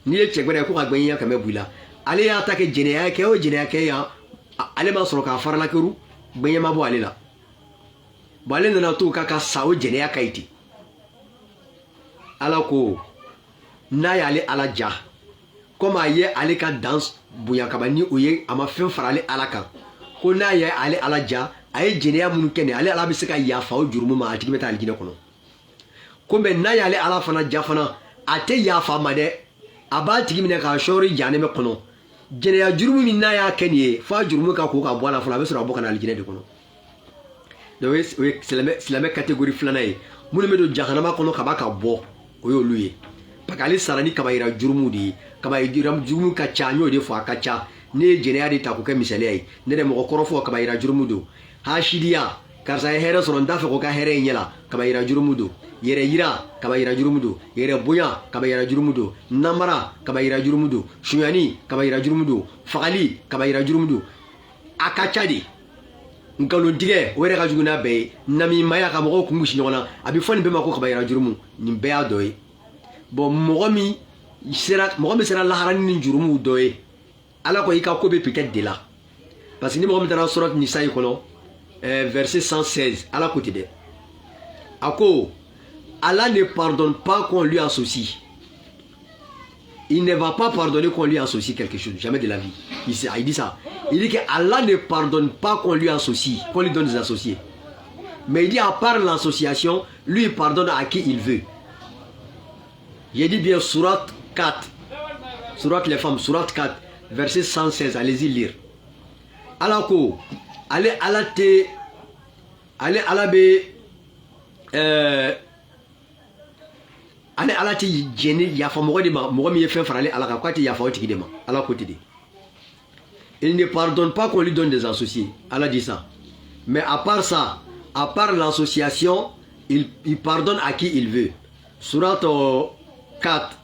n'i ye cɛgbɛrɛ ye ko ka gbɛɲɛ kɛmɛ b'i la ale y'a ta kɛ jɛnɛya kɛ o jɛnɛya kɛ yan ale ma sɔrɔ k'a farala keru gbɛɲɛ ma bɔ ale la bon ale nana to k'a ka sa o jɛnɛya ka ɲi ten ala ko n'a y'ale ala ja komi a ye ale ka dan bonya kaba ni o ye a ma fɛn fara ale ala kan ko n'a ye ale ala ja a ye jɛnɛya minnu kɛ nin ale ala bɛ se ka yafa o jurumu ma a tigi bɛ taa alijinɛ kɔnɔ ko mɛ n'a y'ale ala fana ja fana a tɛ yafa ma dɛ a b'a tigi minɛ k'a sɔɔri janɛmɛ kɔnɔ jɛnɛya jurumu min n'a y'a kɛ nin ye f'a jurumu ka ko ka bɔ a la fɔlɔ a bɛ sɔrɔ a bɔ ka na alijinɛ de kɔnɔ donc o ye silamɛ catégorie filanan ye minnu bɛ don jahanama kɔnɔ kaba ka bɔ o y'olu ye parce que ale sara ni kabayira jurumu de ye kabayira jurumu ka ca n y'o de fɔ a ka ca ne ye jɛnɛya de ta k'o kɛ misaliya ye ne de mɔgɔ kɔrɔ fɔ kabayira jurumu don hasidiya karisa ye hɛrɛ sɔrɔ n t'a fɛ k'o ka hɛrɛ in ɲɛla kabayira jurumu don yɛrɛ yira kabayira jurumu don yɛrɛ bonya kabayira jurumu don namara kabayira jurumu don sunyani kabayira jurumu don fagali kabayira jurumu don a ka ca de nkalontigɛ o yɛrɛ ka jugu n'a bɛɛ ye namimaya ka mɔgɔw kun gosi ɲɔgɔn na a bɛ fɔ nin bɛɛ ma ko kabayira jurumu nin bɛɛ y'a dɔ ye bon mɔgɔ min sera laharani ni jurumuw dɔ ye ala ko i ka ko bɛ peut-être de la parce que ni mɔgɔ min taara surat nisa'i kɔnɔ verset 116 ala ko ten dɛ a ko Allah ne pardonne pas qu'on lui associe. Il ne va pas pardonner qu'on lui associe quelque chose, jamais de la vie. Il dit ça. Il dit que Allah ne pardonne pas qu'on lui associe, qu'on lui donne des associés. Mais il dit à part l'association, lui il pardonne à qui il veut. J'ai dit bien surat 4, surat les femmes, surat 4, verset 116, allez-y lire. Allah ko, allez ale ala ti jeni yafa mɔgɔ de ma mɔgɔ min ye fɛn fara ale ala kan k'a ti yafa o tigi de ma ala ko ten de il ne pardonne pas qu'on lui donne des associés ala dit ça mais à part ça à part l'association il pardonne à qui il veut surat 4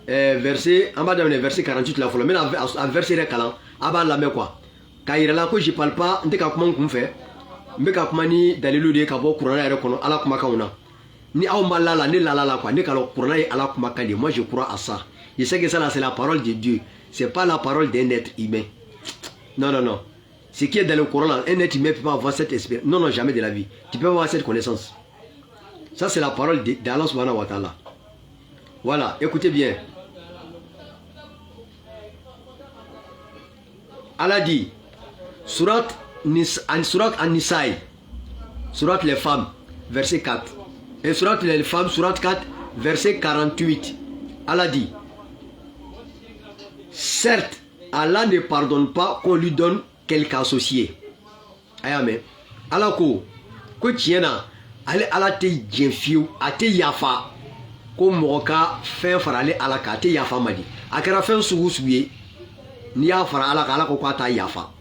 verset en bas de verset 48 la fɔlɔ n bɛna a verset yɛrɛ kalan a b'a lamɛn quoi k'a yira la ko je parle pas n tɛ ka kuma n kun fɛ n bɛ ka kuma ni dalilu de ye ka bɔ kuranɛ yɛrɛ kɔnɔ ala kumakanw na ni aw ma lala ne lala quoi ne kalo kuranɛ ye ala kumakan de moi je crois à ça je sais que ça là c'est la parole de Dieu c'est pas la parole d'un être humain non non non ce qui est dans le Coran là un être humain peut pas avoir cette expérience non non jamais de la vie tu peux avoir cette connaissance ça c'est la parole d'Allah subhanahu wa ta'ala voilà écoutez bien Allah dit surat An-Nisa'i surat les femmes verset 4 et surat les femmes surat 4 verset 48 Allah dit certes Allah ne pardonne pas qu'on lui donne quelque associé ayame Allah ko tiɲɛna ale ala tɛ jɛn fiyewu a tɛ yafa ko mɔgɔ ka fɛn fara ale ala kan a tɛ yafa ma di a kɛra fɛn sugu sugu ye n'i y'a fara ala kan ala ko k'a t'a yafa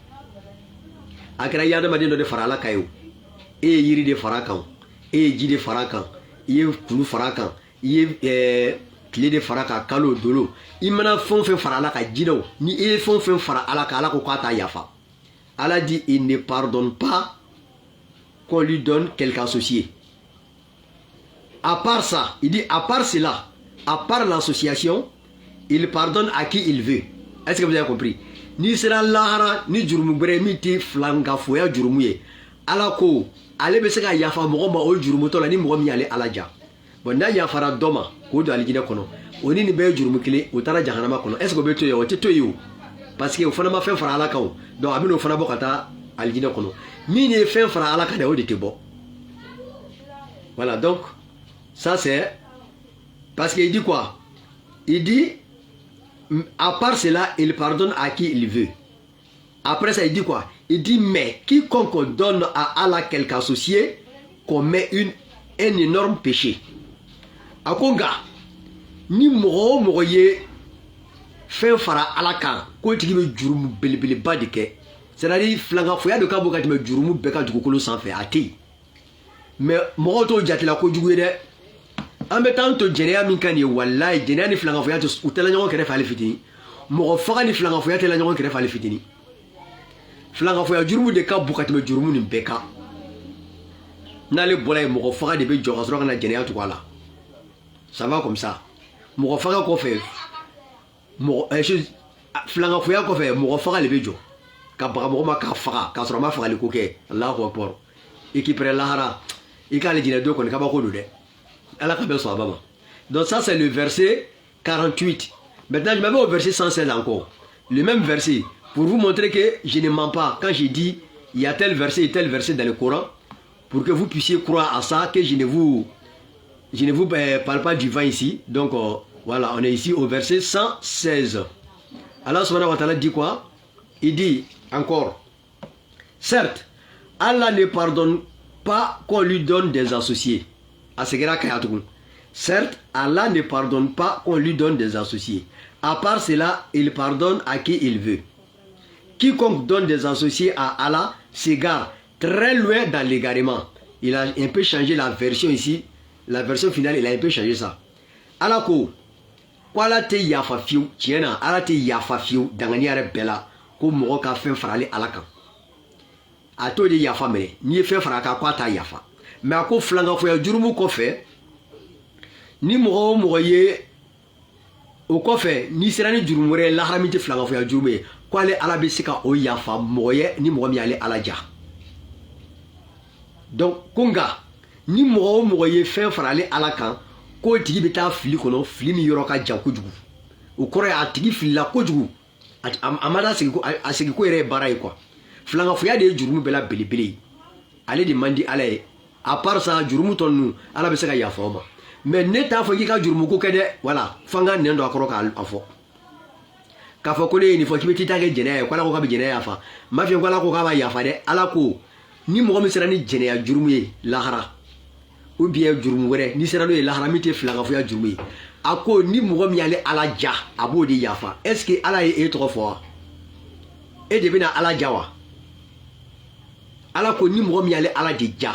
a kɛra hadamaden dɔ de fara ala kan ye o e ye yiri de fara kan e ye ji de fara kan i ye kulu fara kan i ye tile de fara kan kalo dolo i mana fɛn o fɛn fara ala kan jinɛw ni e ye fɛn o fɛn fara ala kan ala ko k'a t'a yafa ala dit il ne pardonne pas qu'on lui donne quelque associé à part ça il dit à part cela à part l'association il pardonne à qui il veut est-ce que vous avez compris ni sera lahara ni jurumu gbɛrɛ min tɛ filankafoya jurumu ye ala ko ale bɛ se ka yafa mɔgɔ ma o jurumutɔ la ni mɔgɔ min y'ale ala ja bon n'a yafara dɔ ma k'o don alijinɛ kɔnɔ o ni nin bɛɛ ye jurumu kelen o taara jahanama kɔnɔ est ce que o bɛ to yen o tɛ to yen o parce que o fana ma fɛn fara ala kan o donc a bɛna o fana bɔ ka taa aljina kono min ye fɛn fara ala kan o de tɛ bɔ. Voilà, donc ça c'est parce qu'il dit quoi? Il dit à part cela il pardonne à qui il veut. Après ça il dit quoi? Il dit mais quiconque donne à Allah quelque associé commet un énorme péché. Akonga ni mɔgɔ o mɔgɔ ye fɛn fara ala kan ko tigi bɛ jurumu belebeleba de kɛ, c'est-à-dire filankafoya de ka bon ka tɛmɛ jurumu bɛɛ ka dugukolo sanfɛ a tɛ yen. Mais mɔgɔw t'o jatela kojugu ye dɛ. An bɛ taa an to jɛnɛya min kan nin ye walayi jɛnɛya ni filankafoya u tɛla ɲɔgɔn kɛrɛfɛ ale fitini. Mɔgɔ faga ni filankafoya tɛla ɲɔgɔn kɛrɛfɛ ale fitini. Filankafoya jurumu de ka bon ka tɛmɛ jurumu nin bɛɛ kan. N'ale bɔra yen mɔgɔ faga de bɛ jɔ ka sɔrɔ ka na jɛnɛya tugu a la. Ça va comme ça. Mɔgɔ faga kɔfɛ filankafoya kɔfɛ mɔgɔ faga de bɛ jɔ ka baga mɔgɔ ma k'a faga k'a sɔrɔ a ma fagali ko kɛ. Allahu akbar. I k'i pɛrɛ lahara i k'ale jinɛ don kɔni kabako don dɛ. Allah ka bɛ sɔn a ba ma. Donc ça c'est le verset 48. Maintenant je m'en vais au verset 116 encore. Le même verset pour vous montrer que je ne mens pas quand je dis il y a tel verset et tel verset dans le Coran pour que vous puissiez croire à ça, que je ne vous parle pas du vin ici. Donc voilà, on est ici au verset 116. Allah subhanahu wa ta'ala dit quoi? Il dit encore, certes, Allah ne pardonne pas qu'on lui donne des associés. Certes, Allah ne pardonne pas qu'on lui donne des associés. À part cela, il pardonne à qui il veut. Quiconque donne des associés à Allah s'égare très loin dans l'égarement. Il a un peu changé la version ici. La version finale, il a un peu changé ça. Allah ko, kwala te yafa fiu, tiena, Allah te yafa fiu, dangani are bella, ko moko ka fen farale alaka. A to de yafa mene, ni fen faraka kwa ta yafa. Mais ako flanga foya jurumu ko fe, ni moko ye o ko fe, ni serani jurumu re la haramite flanga foya jurumu, kwale ala be sika o yafa moye ni moko mi ale alaja. Donc konga ni mɔgɔ ye fɛn farale ala kan ko tigi bɛ taa fili kɔnɔ fili min yɔrɔ ka jan kojugu o kɔrɔ ye a tigi filila kojugu a ma da a segi ko yɛrɛ ye baara ye quoi. Filankafoya de ye jurumu bɛɛ la belebele ye ale de man di ala ye à part ça jurumu tɔ ninnu ala bɛ se ka yafa o ma mais ne t'a fɔ k'i ka jurumu ko kɛ dɛ voilà f'an ka nɛn don a kɔrɔ k'a fɔ k'a fɔ ko ne ye nin fɔ k'i bɛ t'i ta kɛ jɛnɛya ye ko ala ko k'a bɛ jɛnɛya yafa m'a f'i ye ko ala ko k'a b'a yafa dɛ ala ko ni mɔgɔ min sera ni jɛnɛya jurumu ye lahara ou bien jurumu wɛrɛ ni sera n'o ye lahara min tɛ filankafoya jurumu ye a ko ni mɔgɔ min y'ale ala ja a b'o de yafa est ce que ala ye e tɔgɔ fɔ wa e de bɛna ala ja wa ala ko ni mɔgɔ min y'ale ala de ja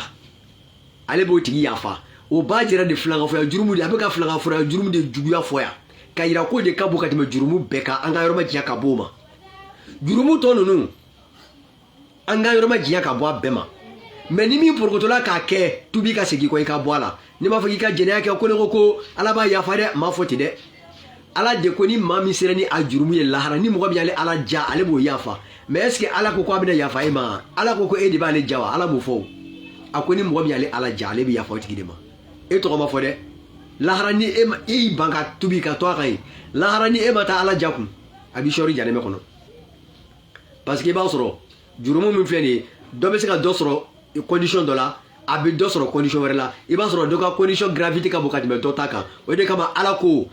ale b'o tigi yafa o b'a jira de filankafoya jurumu de a bɛ ka filankafoya jurumu de juguya fɔ yan ka yira ko de ka bon ka tɛmɛ jurumu bɛɛ kan an ka yɔrɔ ma diya ka bɔ o ma jurumu tɔ ninnu an ka yɔrɔ ma diya ka bɔ a bɛɛ ma. Mais ni min porokotola k'a kɛ tubi ka segi ko i ka bɔ a la ni m'a fɔ k'i ka jɛnɛya kɛ ko ne ko ala b'a yafa dɛ m'a fɔ ten dɛ ala de ko ni maa min sera ni a jurumu ye lahara ni mɔgɔ min y'ale ala ja ale b'o yafa mais est ce que ala ko k'a bɛna yafa e ma ala ko e de b'ale ja wa ala m'o fɔ o a ko ni mɔgɔ min y'ale ala ja ale bɛ yafa o tigi de ma e tɔgɔ ma fɔ dɛ lahara ni e y'i ban ka tubi ka to a kan ye lahara ni e ma taa ala ja kun a b'i sɔri janɛmɛ kɔnɔ parce que i b'a sɔrɔ jurumu min filɛ nin ye dɔ bɛ se ka dɔ sɔrɔ condition dɔ la a bɛ dɔ sɔrɔ condition wɛrɛ la i b'a sɔrɔ dɔ ka condition gravité ka bon ka tɛmɛ dɔ ta kan o de kama ala ko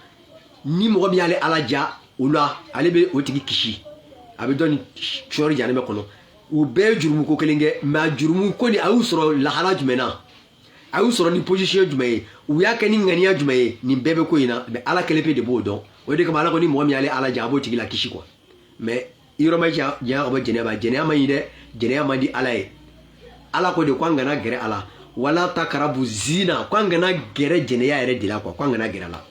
ni mɔgɔ min y'ale ala ja o la ale bɛ o tigi kisi a bɛ dɔ ni sɔri janɛmɛ kɔnɔ u bɛɛ ye jurumu ko kelen kɛ mais a jurumu ko ni a y'u sɔrɔ lahala jumɛn na a y'u sɔrɔ ni position jumɛn ye u y'a kɛ ni ŋaniya jumɛn ye nin bɛɛ bɛ ko in na mais ala kelen pe de b'o dɔn o de kama ala ko ni mɔgɔ min y'ale ala ja a b'o tigi la kisi quoi mais yɔrɔ ma janya ka bɔ jɛnɛya ma jɛnɛya man ɲi dɛ jɛnɛya man di ala ye ala ko de ko an kana gɛrɛ a la wala takarabu zina ko an kana gɛrɛ jɛnɛya yɛrɛ de la quoi ko an kana gɛrɛ a la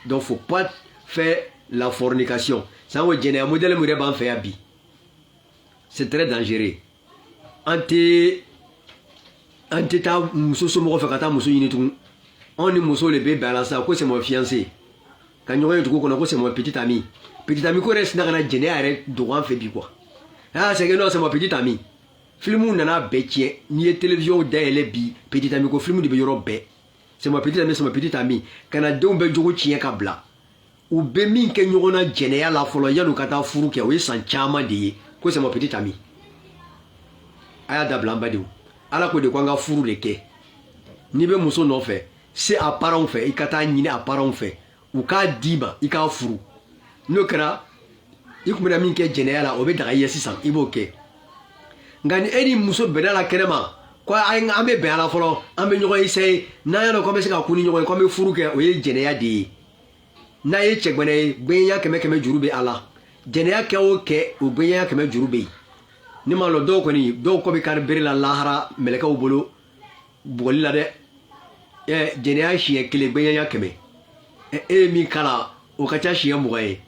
donc faut pas faire la fornication san ko jɛnɛya modèle min yɛrɛ b'an fɛ yan bi c'est très dangereux an tɛ taa muso somɔgɔ fɛ ka taa muso ɲini tugun anw ni muso de bɛ bɛn a la sisan ko c'est mon fiancé ka ɲɔgɔn ye dugu kɔnɔ ko c'est mon petit ami ko yɛrɛ sina ka na jɛnɛya yɛrɛ dogo an fɛ bi quoi ah c'est que non c'est mon petit ami film nana bɛɛ tiɲɛ n'i ye télévision dayɛlɛ bi petit ami ko film de bɛ yɔrɔ bɛɛ c'est mon petit ami ka na denw bɛɛ jogo tiɲɛ ka bila u bɛ min kɛ ɲɔgɔn na jɛnɛya la fɔlɔ yan'u ka taa furu kɛ o ye san caman de ye ko c'est mon petit ami aya dabla mbadiw ala ko de ko nga furu de ke ni be muso no fe c'est à parents fait i kata ñini à parents fait ou ka diba i ka furu no kra i kumina min ke jeneya la o be daga yesi san i bo ke ngani edi muso bedala kerema ko ay ambe be ala folo ambe ñogo ise na ya no ko be se ka kuni ñogo ko be furu ke o ye jeneya de na ye chegbene gbenya keme jurube ala jeneya ke o ke o gbenya keme jurube ni ma lo do ko ni do ko be kar beri la lahara meleka o bolo bugoli la de jeneya shiye kele gbenya keme mi kala o ka cha shiye mugaye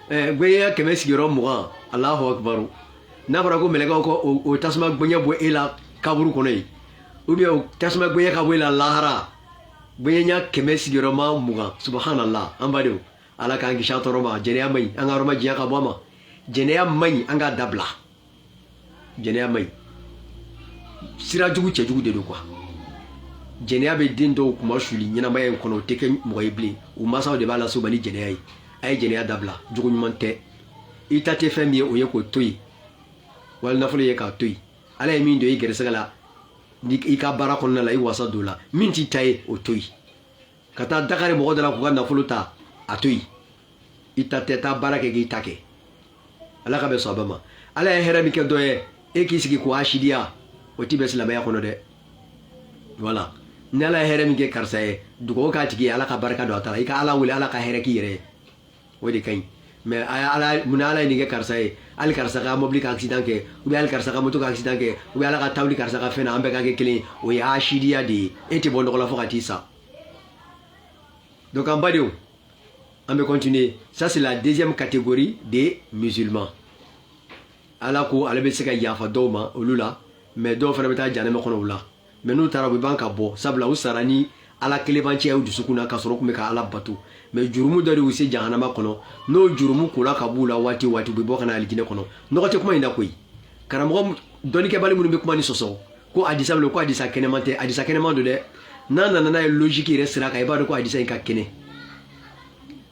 gbenya keme sigiro muga Allahu akbar na fara ko meleka ko o tasma gbenya bo ela kaburu kono yi ou bien o tasma gbenya ka bo ela lahara gbenya keme sigiro ma muga subhanallah ambado ala ka ngi shatoro ma jeneya mai anga roma jiya ka bo ma jeneya mai anga dabla jeneya mai sira jugu che jugu de do quoi jeneya be den do kuma shuli nyina may kono teke moy bli o masaw de bala so bani jeneya ay jeneya dabla jugu nyumante itate fami o yeko toyi wal nafulu ye ka toyi ala min do yigere sagala ni ka bara kono la i wasa dola minti tay o toyi kata dakare mo dala ko nafulu ta atoyi itate ta barake gi take ala ka be so bama ala herami ke doye e ki sigi ko ashidia o tibe silama ya kono de voilà nala herami ke karsaye dugo ka tigi ala ka baraka do atala ika ala wuli ala ka heraki yere wodi kay mais ala munala ni ke karsaye al karsa ka mobli ka accident ke ou al karsa ka moto ka accident ke ou ala ka tawli karsa ka fena ambe ka ke kili o ya ashidia di eti bondo ko la fokati sa donc en badio on va continuer. Ça, c'est la deuxième catégorie des musulmans. Alako, alabe seka yafa doma, olula, mais do fana beta janema kono wula. Mais nous tarabu banka bo, sabla usarani ala kelebanchi au dusukuna kasoro kumeka ala batu. Mais jurumu dari usi jahanama kono, no jurumu kula kabula wati bibo kana aligine kono. No kote kuma inda koi. Karamogo doni ke bali munu kuma ni soso. Ko adisa blo ko adisa kenemante, adisa kenemando de. Nana logique restera ka ibado ko adisa inka kene.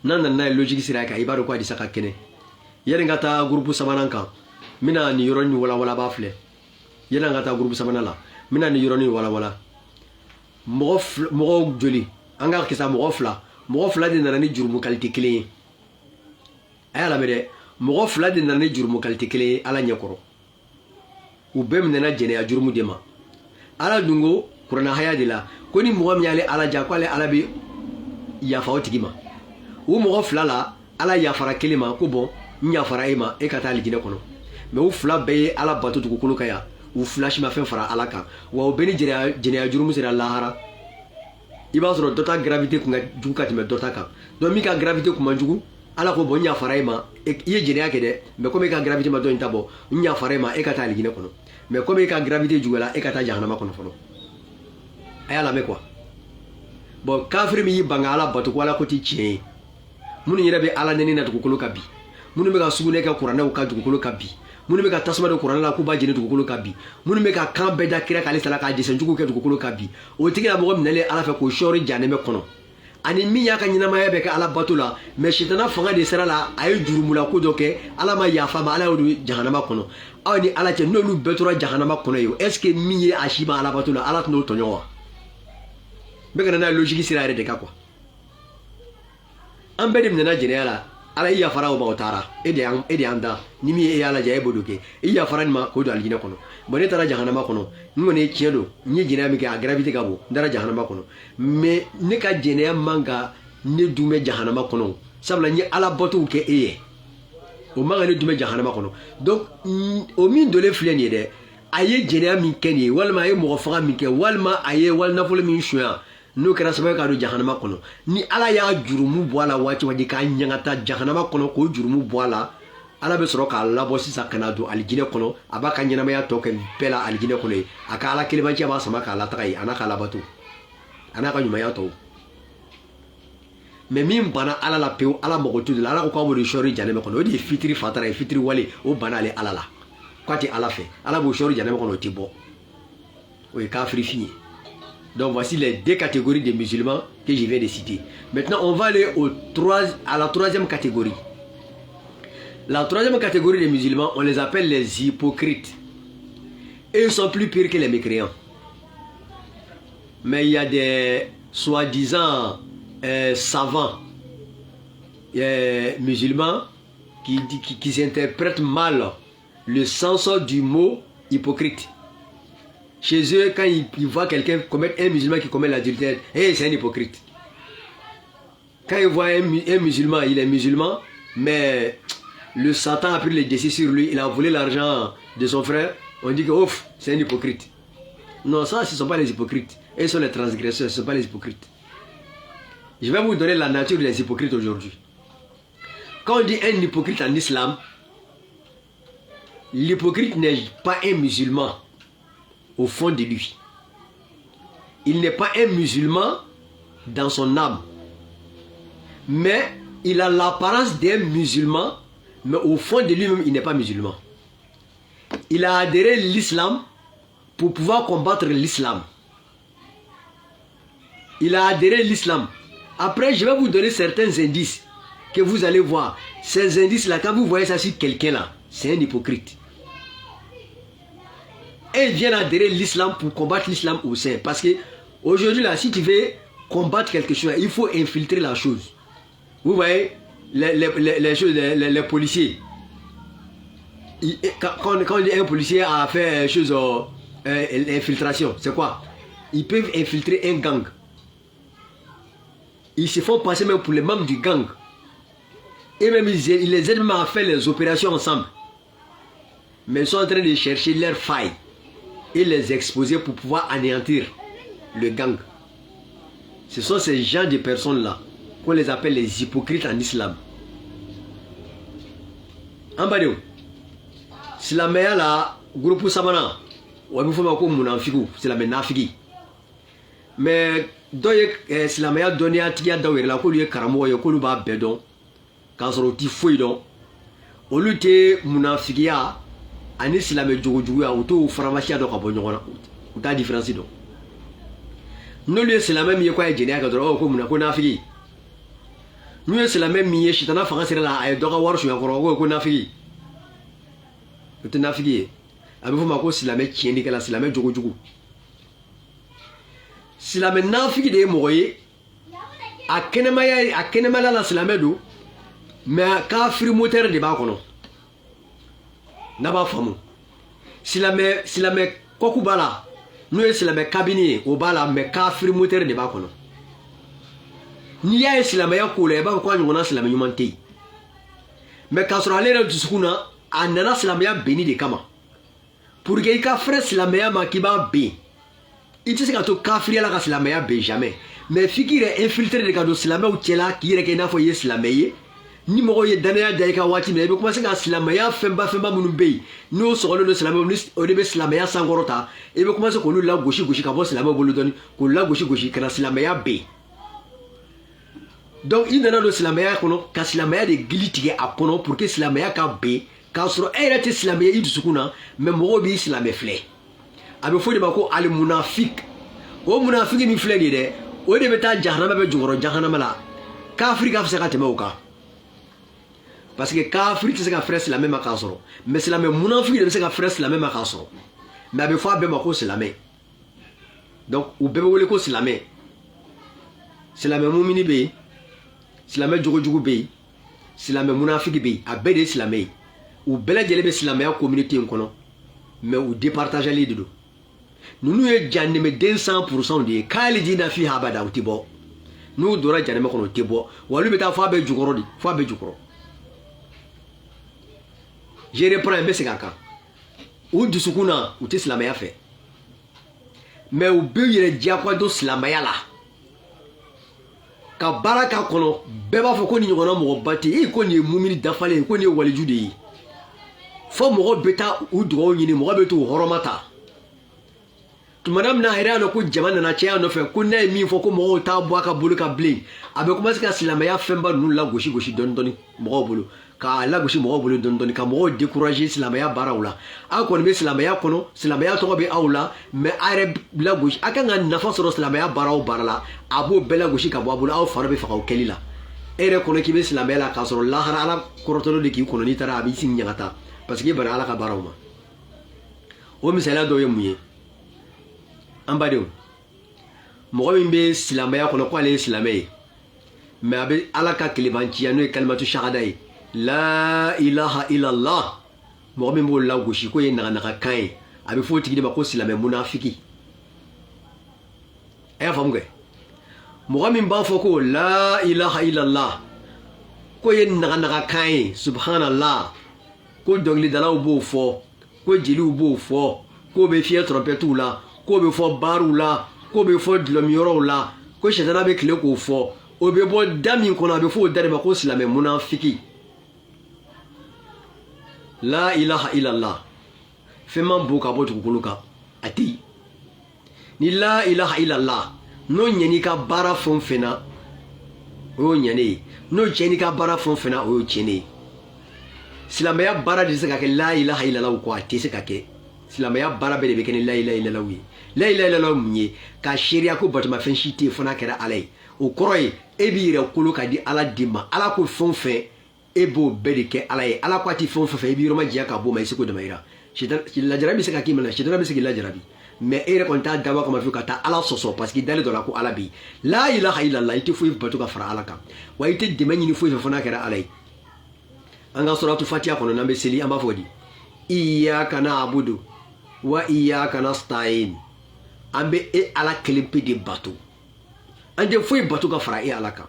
Nana logique sira ka ibado ko adisa ka kene. Yere ngata groupe samananka. Mina ni yoroni wala bafle. Yere ngata groupe samanala. Mina ni yoroni wala. Mogo joli. Anga kisa mogo fla de nana ni jurumu qualité clé. Ayala mede mogo fla de nana ni jurumu qualité clé ala nyakoro. U bem nana jene ya jurumu dema. Ala dungo kurana haya de la. Koni mogo mi ale ala ja ko ale ala bi yafa otigima. U mogo fla la ala yafara kelema ko bon nyafara ema e kata aligine kono. Mais u fla be ala batu dugukolo kaya u flash ma fen fara ala kan wa u beni jene jurumu sera lahara iba soro dota gravité kunga jugu katime dota kan donc mi ka gravité kuma jugu ala ko bon nya fara ema ye jene yake de mais comme ka gravité ma do intabo nya fara ema e kata aligine kono mais comme ka gravité jugala e kata jahannama kono fono ayala me quoi bon kafiri mi banga ala batu ko ala ko ti chien munu yere be ala neni na dugukolo kabi munu be ka sugune ka qur'ana ka dugukolo kabi munu be ka tasma de qur'ana la ku ba jene dugukolo kabi munu be ka kan be da kira kale sala ka jesen jugu ke dugukolo kabi o tigi la mo minele ala fe ko shori janeme kono ani mi ya ka nyina ma be ka ala batula mais shitana fanga de sera la ay jurumula ko doke ala ma ya fama ala odu jahannama kono ani ala te no lu betora jahannama kono yo est ce que mi ye ashima ala batula ala no tonyo be ka na logique sira de ka quoi ambedi mnena jenela ala iya fara o bautara ede anda nimi e ala jaye bodoke iya fara ma ko do aljina kono bone tara jahannama kono ngone chiedo nyi jina mi ka gravité gabo ndara jahannama kono mais ne ka jene manga ne dume jahannama kono sabla nyi ala botu ke eye o manga ne dume jahannama kono donc o min dole fleni de aye jene mi kenye walma aye mo fara mi ke walma aye wal nafolo min shuya no kera sababu ka do jahannama kono ni ala ya jurumu boala wati wadi ka nyangata jahannama kono ko jurumu boala ala be soro ka labo sisa kana do aljine kono abaka nyanama ya toke pela aljine kono aka ala kilibanci ba sama ka ala takai anaka labatu anaka nyuma ya to mais min bana ala la peu ala mogotu de ala ko bo de shori janeme kono di fitri fatara fitri wale o bana ale ala la kwati ala fe ala bo shori janeme kono tibo o e kafiri fini. Donc voici les deux catégories de musulmans que je viens de citer. Maintenant, on va aller à la troisième catégorie. La troisième catégorie de musulmans, on les appelle les hypocrites. Et ils sont plus pires que les mécréants. Mais il y a des soi-disant savants musulmans qui interprètent mal le sens du mot hypocrite. Chez eux, quand ils voient quelqu'un commettre, un musulman qui commet l'adultère, c'est un hypocrite. Quand ils voient un musulman, il est musulman, mais le Satan a pris le dessus sur lui, il a volé l'argent de son frère, on dit que ouf, c'est un hypocrite. Non, ça, ce ne sont pas les hypocrites. Ils sont les transgresseurs, ce ne sont pas les hypocrites. Je vais vous donner la nature des hypocrites aujourd'hui. Quand on dit un hypocrite en islam, l'hypocrite n'est pas un musulman au fond de lui. Il n'est pas un musulman dans son âme. Mais il a l'apparence d'un musulman, mais au fond de lui-même, il n'est pas musulman. Il a adhéré à l'islam pour pouvoir combattre l'islam. Il a adhéré à l'islam. Après, je vais vous donner certains indices que vous allez voir. Ces indices-là, quand vous voyez ça sur quelqu'un là, c'est un hypocrite. Et il vient adhérer à l'islam pour combattre l'islam au sein. Parce que aujourd'hui là, si tu veux combattre quelque chose, il faut infiltrer la chose. Vous voyez, les policiers. Quand un policier a fait chose infiltration, c'est quoi? Ils peuvent infiltrer un gang. Ils se font passer même pour les membres du gang. Et même ils les aident même à faire les opérations ensemble. Mais ils sont en train de chercher leurs failles et les exposer pour pouvoir anéantir le gang. Ce sont ces gens de personnes-là qu'on les appelle les hypocrites en islam. En bas de où? Si la meilleure là, groupe Samana, ou il faut que Mounafigou, c'est la Nafigi. Mais si la meilleure donnée à Tia Dawer, la Kolu Karamo, Yokolu Ba Bedon, quand on dit fouillon, au lieu de Mounafigia, Anis si la meilleure Djougou, ou Faramachia de Rabonona, ou ta différence. Nous, c'est la même Yoko et Généa, comme Mounafigi. Nous, c'est la même Mie, Chitana Français là, et Dora War, je suis encore au Nafigi. Tu n'as fini. Avec vous, ma si la mec qui est là, si la mec Djougou. Si la mec n'a fini de mourir, à Kenemaya, la si la mec d'eau, mais à Kafri moteur de Bakono. N'a pas fameux. Si la mec Kokubala, nous, c'est la mec cabinet, au bala, mais Kafri moteur de Bakono. N'y a si la meilleure couleur, pas quoi nous on a si la meilleure montée. Mais quand on a l'air du Sukuna, Anana silamaya béni de kama. Pour que ika frère silamaya makiba bé. Il te sait que kafri ala ka silamaya bé jamais. Mais fikire infiltré de kado silamaya ou tela qui est que na foye silamaya. Ni moko ye danaya daika wati mais be commencer ka silamaya femba munu bé. Nous serons le silamaya au début silamaya sangorota. Et be commencer ko la gauche ka bo silamaya bolodoni ko la gauche kana silamaya bé. Donc il nana do silamaya kono ka silamaya de glitige akono pour que silamaya ka bé. Quand on a été islamé, il dit mais moi je suis islamé flé. Avec faut de bako al munafik. O munafik mi flé de. O de beta jahannama be jungoro jahannama la. Kafri ka fse ka tema oka. Parce que kafri c'est ka frère islamé ma kasoro. Mais islamé munafik de c'est ka frère islamé ma kasoro. Mais avec faut be bako islamé. Donc ou bebe wole ko islamé. Islamé mu'mini be. Islamé jogo be. Islamé munafik be. Abede islamé. Ou bela djele be silamaya communauté nkono mais ou départager les deux nous ye janeme 200% de kali dina fi habada utibo nous dora janeme kono tibo walu beta fa be jukoro di fa be jukoro je reprends be sekaka ou du sukuna ou ti silamaya fait mais ou be yere dia kwa do silamaya la ka baraka kono be ba fo ko ni ngono mo bati e ko ni mumini dafale ko ni waliju de faut mɔgɔ bɛ taa u dugawu ɲini mɔgɔ bɛ t'u hɔrɔmata tumana min na hɛrɛ na ko jama nana caya nɔfɛ ko n'a ye min fɔ ko mɔgɔw t'a bɔ a ka bolo ka bilen a bɛ commencer ka silamɛya fɛnba ninnu lagosi dɔɔni dɔɔni mɔgɔw bolo k'a lagosi mɔgɔw bolo dɔɔni dɔɔni ka mɔgɔw décourager silamɛya baaraw la aw kɔni bɛ silamɛya kɔnɔ silamɛya tɔgɔ bɛ aw la mais a yɛrɛ lagosi a kan ka nafa sɔrɔ silamɛya baara o baara la a b'o bɛɛ lagosi ka bɔ a bolo aw fari bɛ faga o kɛli la e yɛrɛ kɔnɔ k'i bɛ silamɛya la k'a sɔrɔ lahara ala kɔrɔtɔlen de k'i kɔnɔ n'i taara a b'i sigi ɲagata parce que bana ala ka baaraw ma o misala dɔ ye mun ye an badenw mɔgɔ min bɛ silamɛya kɔnɔ ko ale ye silamɛ ye mais a bɛ ala ka kelebanciya n'o ye kalimatu shahada ye la ilaha illallah mɔgɔ min b'o lagosi ko ye naganaga kan ye a bɛ fɔ o tigi de ma ko silamɛ munafiki a y'a faamu kɛ mɔgɔ min b'a fɔ ko la ilaha illallah ko ye naganaga kan ye subhanallah ko dɔnkilidalaw b'o fɔ ko jeliw b'o fɔ ko bɛ fiyɛ trompetiw la ko bɛ fɔ baariw la ko bɛ fɔ dulɔmiyɔrɔw la ko sitana bɛ tile k'o fɔ o bɛ bɔ da min kɔnɔ a bɛ fɔ o da de ma ko silamɛ munafiki la ilaha illallah fɛn man bon ka bɔ dugukolo kan a tɛ yen ni la ilaha illallah n'o ɲɛn'i ka baara fɛn o fɛn na o y'o ɲɛnen ye n'o tiɲɛn'i ka baara fɛn o fɛn na o y'o tiɲɛnen ye silamɛya baara de tɛ se ka kɛ la ilaha illallah kɔ a tɛ se ka kɛ silamɛya baara bɛɛ de bɛ kɛ ni la ilaha illallah ye la ilaha illallah mun ye ka seereya ko batomafɛn si tɛ yen fo n'a kɛra ala ye o kɔrɔ ye e b'i yɛrɛ kolo ka di ala de ma ala ko fɛn o fɛn e b'o bɛɛ de kɛ ala ye ala ko a tɛ fɛn o fɛn fɛ i b'i yɔrɔ ma diya ka bɔ o ma i seko damayira lajarabi bɛ se ka k'i ma na sitana bɛ se k'i lajarabi mais e yɛrɛ kɔni t'a dabɔ kama fiyewu ka taa ala sɔsɔ parce que i dalen dɔ la ko ala bɛ yen la ilaha illallah i tɛ foyi bato ka fara ala kan wa i tɛ dɛmɛ ɲini foyi fɛ fo n'a kɛra ala ye an ka suratu fatiha kɔnɔ n'an bɛ seli an b'a fɔ di iyyaka na'budu wa iyyaka nasta'in an bɛ e ala kelen pe de bato an tɛ foyi bato ka fara e ala kan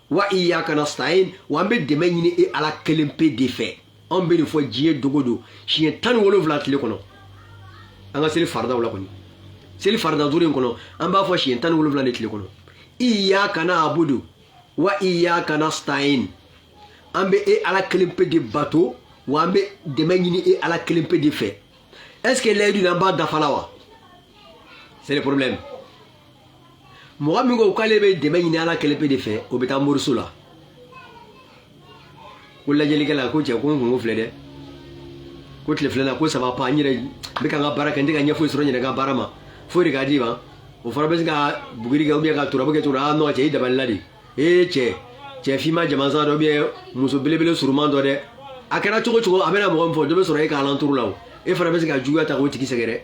wa iyyaka nasta'in wa an bɛ dɛmɛ ɲini e ala kelen pe de fɛ an bɛ nin fɔ diɲɛ dogo don siɲɛ 17 tile kɔnɔ an ka seli faradaw la kɔni seli farida duuru in kɔnɔ an b'a fɔ siɲɛ 17 de tile kɔnɔ iyyaka na'budu wa iyyaka nasta'in an bɛ e ala kelen pe de bato wa an bɛ dɛmɛ ɲini e ala kelen pe de fɛ est ce que layidu n'an b'a dafa la wa c'est le problème mɔgɔ min ko k'ale bɛ dɛmɛ ɲini ala kelen pe de fɛ o bɛ taa moriso la ko lajɛlikɛla ko cɛ ko n kungo filɛ dɛ ko tile filɛ na ko ça va pas n yɛrɛ n bɛ ka n ka baara kɛ n tɛ ka ɲɛ foyi sɔrɔ n yɛrɛ ka baara ma foyi de ka di ma o fana bɛ se ka buguri kɛ ou bien ka turabu kɛ cogo non cɛ i dabalila de cɛ finma jamansan dɔ ou bien muso belebele suruman dɔ dɛ a kɛra cogo cogo a bɛna mɔgɔ min fɔ dɔ bɛ sɔrɔ e ka alanturu la o e fana bɛ se ka juguya ta k'o tigi sɛgɛrɛ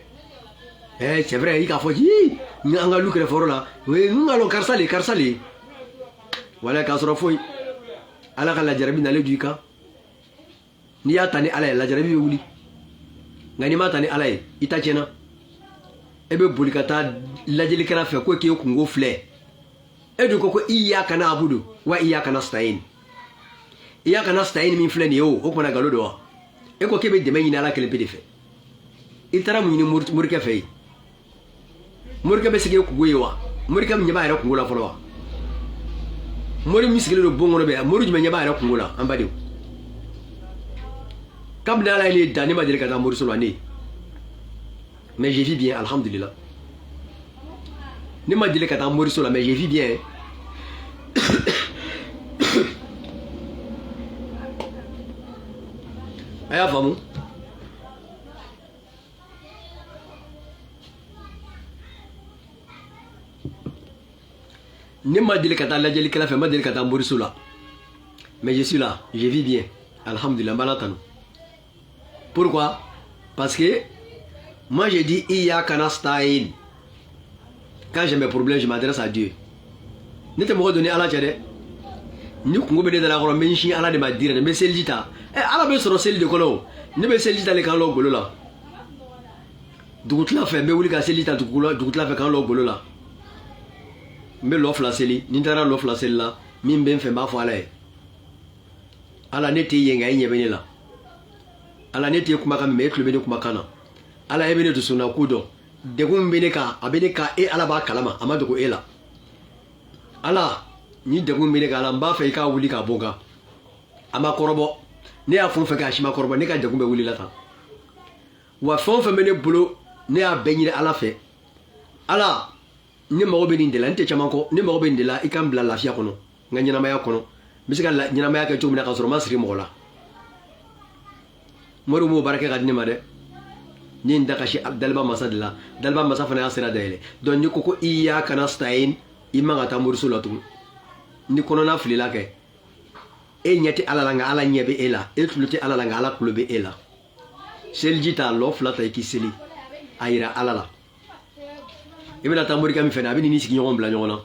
c'est vrai i k'a fɔ hi an ka lu kɛrɛfɛyɔrɔ la n ka lɔn karisa le wala k'a sɔrɔ foyi ala ka lajarabi nalen do i kan n'i y'a ta ni ala ye lajarabi bɛ wuli nka n'i m'a ta ni ala ye i ta tiɲɛna e bɛ boli ka taa lajɛlikɛla fɛ ko k'e kungo filɛ e dun ko iyyaka na'budu wa iyyaka nasta'in iyyaka nasta'in min filɛ nin ye o kumana nkalon don wa e ko k'e bɛ dɛmɛ ɲini ala kelen pe de fɛ i taara mun ɲini morikɛ fɛ yen morikɛ bɛ sigi e kungo ye wa morikɛ min ɲɛ b'a yɛrɛ kungo la fɔlɔ wa mori min sigilen don bon kɔnɔ bɛ mori jumɛn ɲɛ b'a yɛrɛ kungo la an badenw kabini ala ye ne da ne ma deli ka taa moriso la ne mais je vis bien alhamdulillah ne ma deli ka taa moriso la mais je vis bien a y'a faamu ne ma deli ka taa lajɛlikɛla fɛ ma deli ka taa moriso la mais je suis là je vis bien alhamdulillah n b'ala tanu pourquoi parce que moi je dis iyyaka nasta'in quand j'ai mes problèmes je m'adresse à Dieu ne tɛ mɔgɔ doni ala cɛ dɛ ni kungo bɛ ne da la kɔrɔ n bɛ n sin ala de ma dira dɛ n bɛ seliji ta ala bɛ sɔrɔ seli de kɔnɔ o ne bɛ seliji ta le k'an lɔ golo la dugutila fɛ n bɛ wuli ka seliji ta dugutila fɛ k'an lɔ golo la n bɛ lɔ 2 seli ni n taara lɔ 2 seli la min bɛ n fɛ n b'a fɔ ala ye ala ne tɛ yen nka e ɲɛ bɛ ne la ala ne tɛ kumakan min mɛ e tulo bɛ ne kumakan na ala e bɛ ne dusuna ko dɔn degun bɛ ne kan a bɛ ne kan e ala b'a kalama a ma dogo e la ala ni degun bɛ ne kan ala n b'a fɛ i k'a wuli k'a bɔ n kan a ma kɔrɔbɔ ne y'a fɛn o fɛn kɛ a si ma kɔrɔbɔ ne ka degun bɛ wulila tan wa fɛn o fɛn bɛ ne bolo ne y'a bɛɛ ɲini ala fɛ ala ne mago bɛ nin de la n tɛ caman kɔ ne mago bɛ nin de la i ka n bila lafiya kɔnɔ n ka ɲɛnamaya kɔnɔ n bɛ se ka ɲɛnamaya kɛ cogo min na k'a sɔrɔ n ma siri mɔgɔ la mori m'o baara kɛ ka di ne ma dɛ ne ye n da kasi daliba masa de la daliba masa fana y'a sira dayɛlɛ donc ni ko ko iyyaka nasta'in i man ka taa moriso la tugun ni kɔnɔna filila kɛ e ɲɛ tɛ ala la nka ala ɲɛ bɛ e la e tulo tɛ ala la nka ala tulo bɛ e la seliji ta lɔ 2 ta i k'i seli a yira ala la i bɛna taa morikɛ min fɛ a bɛ ni sigiɲɔgɔn bila ɲɔgɔn na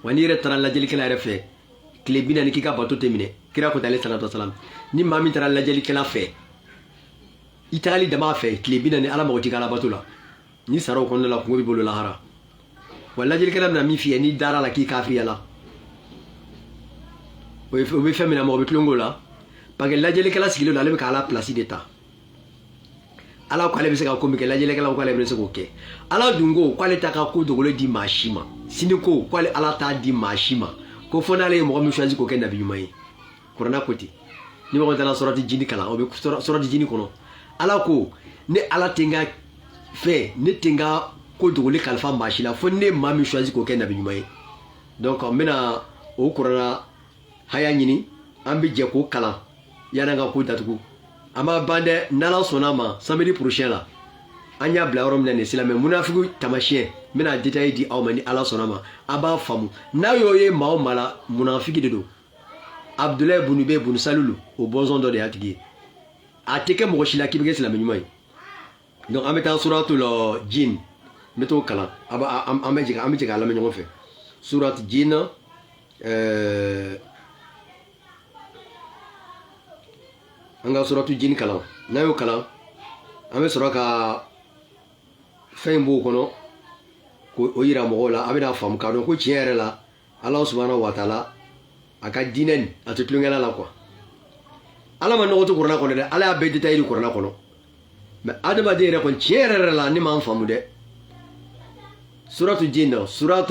wa n'i yɛrɛ taara lajɛlikɛla yɛrɛ fɛ tile 40 k'i ka bato tɛ minɛ kira ko ale salatu wasalam ni maa min taara lajɛlikɛla fɛ i tagali dama fɛ tile 40 ala mago t'i ka alabato la ni sara o kɔnɔna la kungo b'i bolo lahara wa lajɛlikɛla bɛna min f'i ye n'i dara la k'i kafiriya la o bɛ fɛn min na mɔgɔ bɛ tulongo la parce que lajɛlikɛla sigilen don ale bɛ ka ala place de ta ala ko ale bɛ se ka ko min kɛ lajɛlikɛla ko ale bɛ se k'o kɛ ala dun ko k'ale t'a ka ko dogolen di maa si ma sini ko k'ale ala t'a di maa si ma ko fɔ n'ale ye mɔgɔ min choisi k'o kɛ nabi ɲuman ye kuranna ko ten ni mɔgɔ taara sɔrɔti jini kalan o bɛ sɔrɔti jini kɔnɔ ala ko ne ala tɛ n ka fɛn ne tɛ n ka ko dogolen kalifa maa si la fo ne maa min choisi k'o kɛ nabi ɲuman ye donc n bɛna o kuranna haya ɲini an bɛ jɛ k'o kalan yan'an ka ko datugu an b'a ban dɛ n'ala sɔnna ma samedi prochain la an y'a bila yɔrɔ min na nin silamɛ munafigu tamasiyɛn n bɛna détail di aw ma ni ala sɔnna ma a b'a faamu n'a y'o ye maa o maa la munafiki de don Abdoulaye Bunube Bun Salulu o bɔnsɔn dɔ de y'a tigi ye a tɛ kɛ mɔgɔ si la k'i bɛ kɛ silamɛ ɲuman ye donc an bɛ taa suratul jin n bɛ t'o kalan an bɛ jɛ k'a lamɛn ɲɔgɔn fɛ surat jin an ka suratu jin kalan n'a y'o kalan an bɛ sɔrɔ ka fɛn in b'o kɔnɔ k'o yira mɔgɔw la a bɛna faamu k'a dɔn ko tiɲɛ yɛrɛ la ala subhanahu wa taala a ka diinɛ nin a tɛ tulonkɛla la quoi ala ma nɔgɔ to kuranna kɔnɔ dɛ ala y'a bɛɛ détaillé di kuranna kɔnɔ mais adamaden yɛrɛ kɔni tiɲɛ yɛrɛ la ne m'an faamu dɛ suratu jin na surat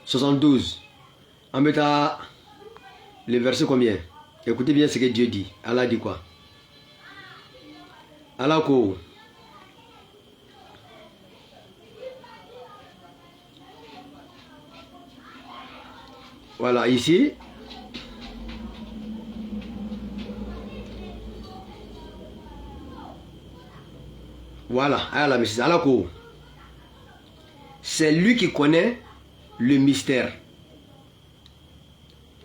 72 an bɛ taa le verset combien? Écoutez bien ce que Dieu dit. Allah dit quoi? Allah ko voilà ici voilà Allah ko c'est lui qui connaît le mystère.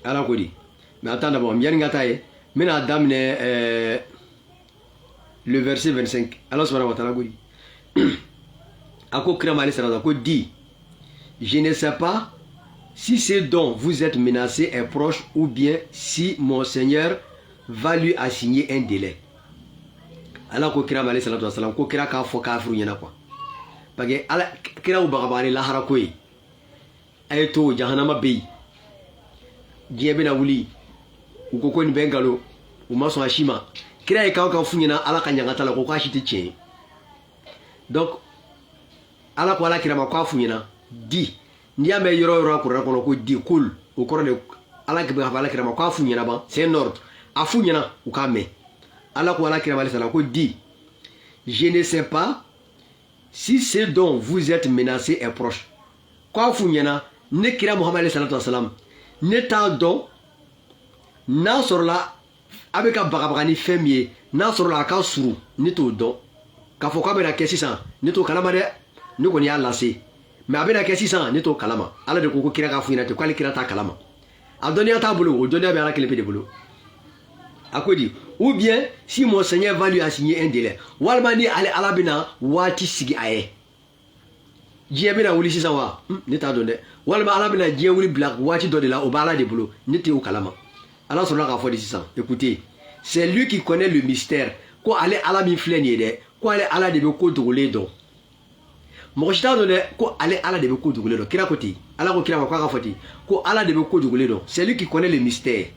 Allah ko dit. Mais attends d'abord, maintenant le verset 25. Allah subhanahu wa ta'ala dit, je ne sais pas si ce dont vous êtes menacé est proche ou bien si mon Seigneur va lui assigner un délai. Allah ko kira alayhi salatu wasalam ko kira ka fo kafiru nyana quoi. Parce que Allah kira u bagabani la harakoyi. Ayto jahannama bey. Diɲɛ bɛna wuli u ko ko nin bɛ nkalon u ma sɔn a si ma kira ye kan kan f'u ɲɛna ala ka ɲangata la ko k'a si tɛ tiɲɛ ye donc ala ko ala kira ma k'a f'u ɲɛna di n'i y'a mɛn yɔrɔ yɔrɔ kuranna kɔnɔ ko di kul o kɔrɔ de ala k'a fɔ ala kira ma k'a f'u ɲɛna ban c'est un ordre a f'u ɲɛna u k'a mɛn ala ko ala kira ma alayhi ko di je ne sais pas si ce dont vous êtes menacé est proche k'a f'u ɲɛna ne kira Muhammad alayhi salatu wasalam ne t'a dɔn n'a sɔrɔla a bɛ ka bagabaga ni fɛn min ye n'a sɔrɔla a ka surun ne t'o dɔn k'a fɔ k'a bɛna kɛ sisan ne t'o kalama dɛ ne kɔni y'a lase mais a bɛna kɛ sisan ne t'o kalama ala de ko kira k'a fɔ ɲɛna ten k'ale kira t'a kalama a dɔnniya t'a bolo o dɔnniya bɛ ala kelen pe de bolo a ko di ou bien si mon Seigneur va lui assigner un délai walima ni ale ala bɛna waati sigi a ye diɲɛ bɛna wuli sisan wa ne t'a dɔn dɛ walima ala bɛna diɲɛ wuli bila waati dɔ de la o bɛ ala de bolo ne t'o kalama ala sɔrɔla k'a fɔ de sisan écoutez c'est lui qui connaît le mystère ko ale ala min filɛ nin ye dɛ ko ale ala de bɛ ko dogolen dɔn mɔgɔ si t'a dɔn dɛ ko ale ala de bɛ ko dogolen dɔn kira ko ten ala ko kira ma k'a ka fɔ ten ko ala de bɛ ko dogolen dɔn c'est lui qui connaît le mystère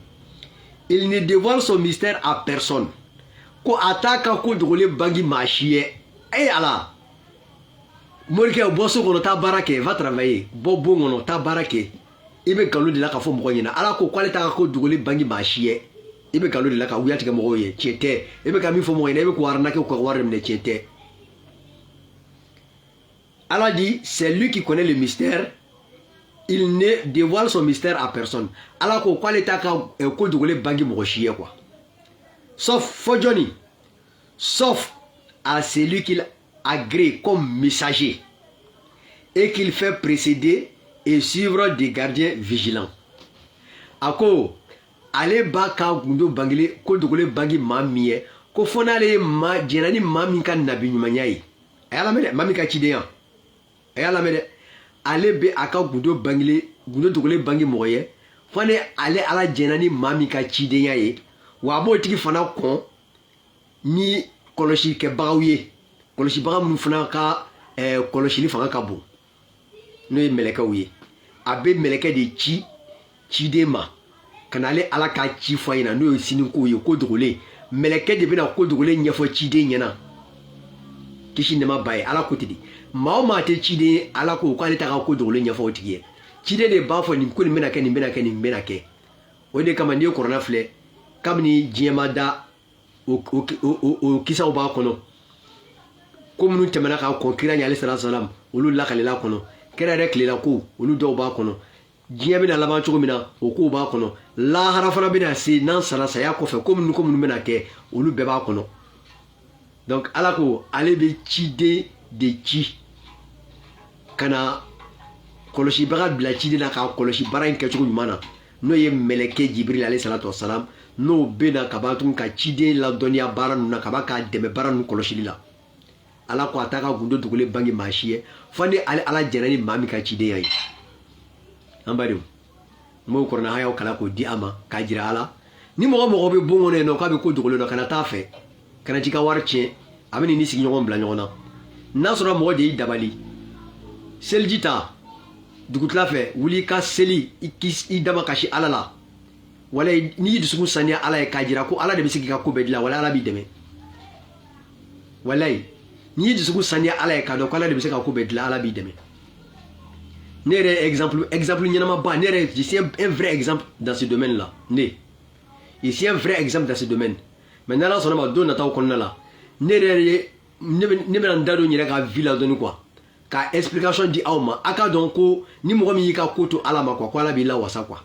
il ne dévoile son mystère à personne ko a t'a ka ko dogolen bangi maa si ye ala morikɛ bɔ so kɔnɔ taa baara kɛ va travailler bɔ bon kɔnɔ taa baara kɛ i bɛ nkalon de la ka fɔ mɔgɔ ɲɛna ala ko k'ale t'a ka ko dogolen bangi maa si ye i bɛ nkalon de la ka wuya tigɛ mɔgɔw ye tiɲɛ tɛ i bɛ ka min fɔ mɔgɔ ɲɛna i bɛ k'o arnaquer k'o ka wari minɛ tiɲɛ tɛ Allah dit c'est lui qui connaît le mystère il ne dévoile son mystère à personne ala ko k'ale t'a ka ko dogolen bangi mɔgɔ si ye quoi sauf fɔ jɔnni sauf à celui qu'il agrée comme messager et qu'il fait précéder et suivre des gardiens vigilants. Ako ale ba ka gundo bangile ko dogole bangi ma miye ko fonale ma jenani mami kan nabi nyumanya yi ayala mede mami ka cideya ayala mede ale be aka gundo bangile gundo dogole bangi moye fane ale ala jenani mami ka cideya yi wa bo tigi fana kon ni koloshi ke bawye koloshi baga mun fana ka koloshi ni fanga ka bon no ye meleka wuye abe meleke de cide ma kana ale ala ka ci fo ina no sini ko ye ko dogole meleke de bina ko dogole nyefo cide nyana kishi ne ma baye ala ko tidi ma o ma te cide ala ko ale ta ko dogole nyefo tigiye cide de ba fo ni ko ni mena ke o de kama ni corona fle kamni jema da o kisa ba kono ko munu temana ka ko kira nyale sallallahu alaihi wasallam ulu la kala kono kera rek lela ko ulu do ba kono jiya bina laban cogo mina o ko ba kono la harafana bina si nan sala saya ko fe ko munu bina ke ulu be ba kono donc ala ko ale be cide de ci kana koloshi baga bila cide na ka koloshi bara en ke cogo mana no ye meleke jibril alayhi salatu wassalam no bena kabatun ka cide la donia bara na kabaka deme bara nu koloshi la ala ko ataka gundo dugule bangi mashiye fani ala jenani mami ka cide yayi ambari mo korna haya kala ko di ama ka jira ala ni mo be bongo ne no ka be ko dugule no kana tafe kana jika warche amini ni sigi nyogon bla nyogona nasura mo de dabali seljita dugutla fe wuli ka seli i dama kashi ala la wala ni dusugu sania ala e ka jira ko ala de bisigi ka ko bedila wala ala bi deme wallahi ni dusugu sania ala e ka do ko ala de bisigi ka ko bedila ala bi deme nere exemple nyama ba nere ici un vrai exemple dans ce domaine là ici un vrai exemple dans ce domaine maintenant là sonama do nata ko nala nere ne me ndado nyere ka villa doni quoi ka explication di awma aka donc ko ni mo mi ka koto ala ma quoi ko ala bi la wasa quoi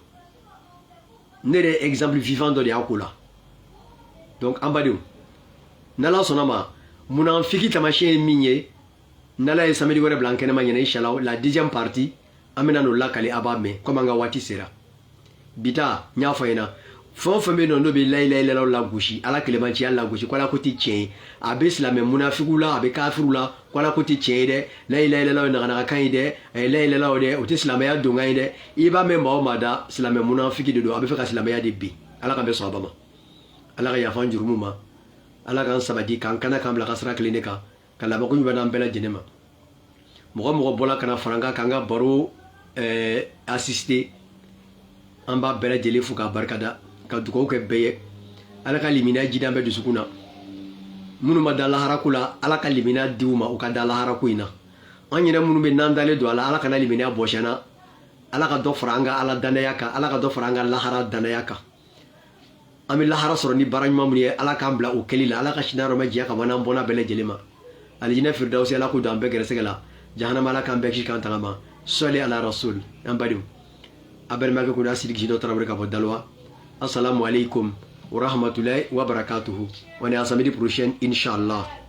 nere exemple vivant de yakula donc ambadiou nala sonama muna fiki tamashi minye nala e samedi wore blankene ma nyene inshallah la deuxième partie amena no lakale abame comme anga wati sera bita nya fayna fon fami no be la la gushi ala klemanci ala gushi kwala koti tien abe islam munafiqula abe kafirula kwala koti tien de la na kan de la de o islam ya donga de iba me ma o mada islam munafiki de do abe feka islam ya de bi ala kan be so abama ala ya fan jurumuma ala kan sabadi kan kana kan bla kasra klinika kala ba ko yubana mbela jenema mo bola kana faranga kanga baro assister amba bela jele fuka barkada ka duko ke beye ala ka limina jidambe du sukuna munu ma dala harakula ala ka limina diuma o ka dala harakuina anyina munu be nandale do ala kana limina boshana ala ka do faranga ala danayaka ala ka do faranga lahara danayaka ami lahara soro ni baranyma muni ala ka mbla o kelila ala ka shinaro ma jiya ka wana mbona bele jelema aljina firdausi ala ku dambe geresegala jahannama ala kan bekshi kan tangama soli ala rasul ambadiou abel magko kuna sidik jido trabre ka bodalwa assalamu alaikum wa rahmatullahi wa barakatuhu on est à samedi prochain inshallah.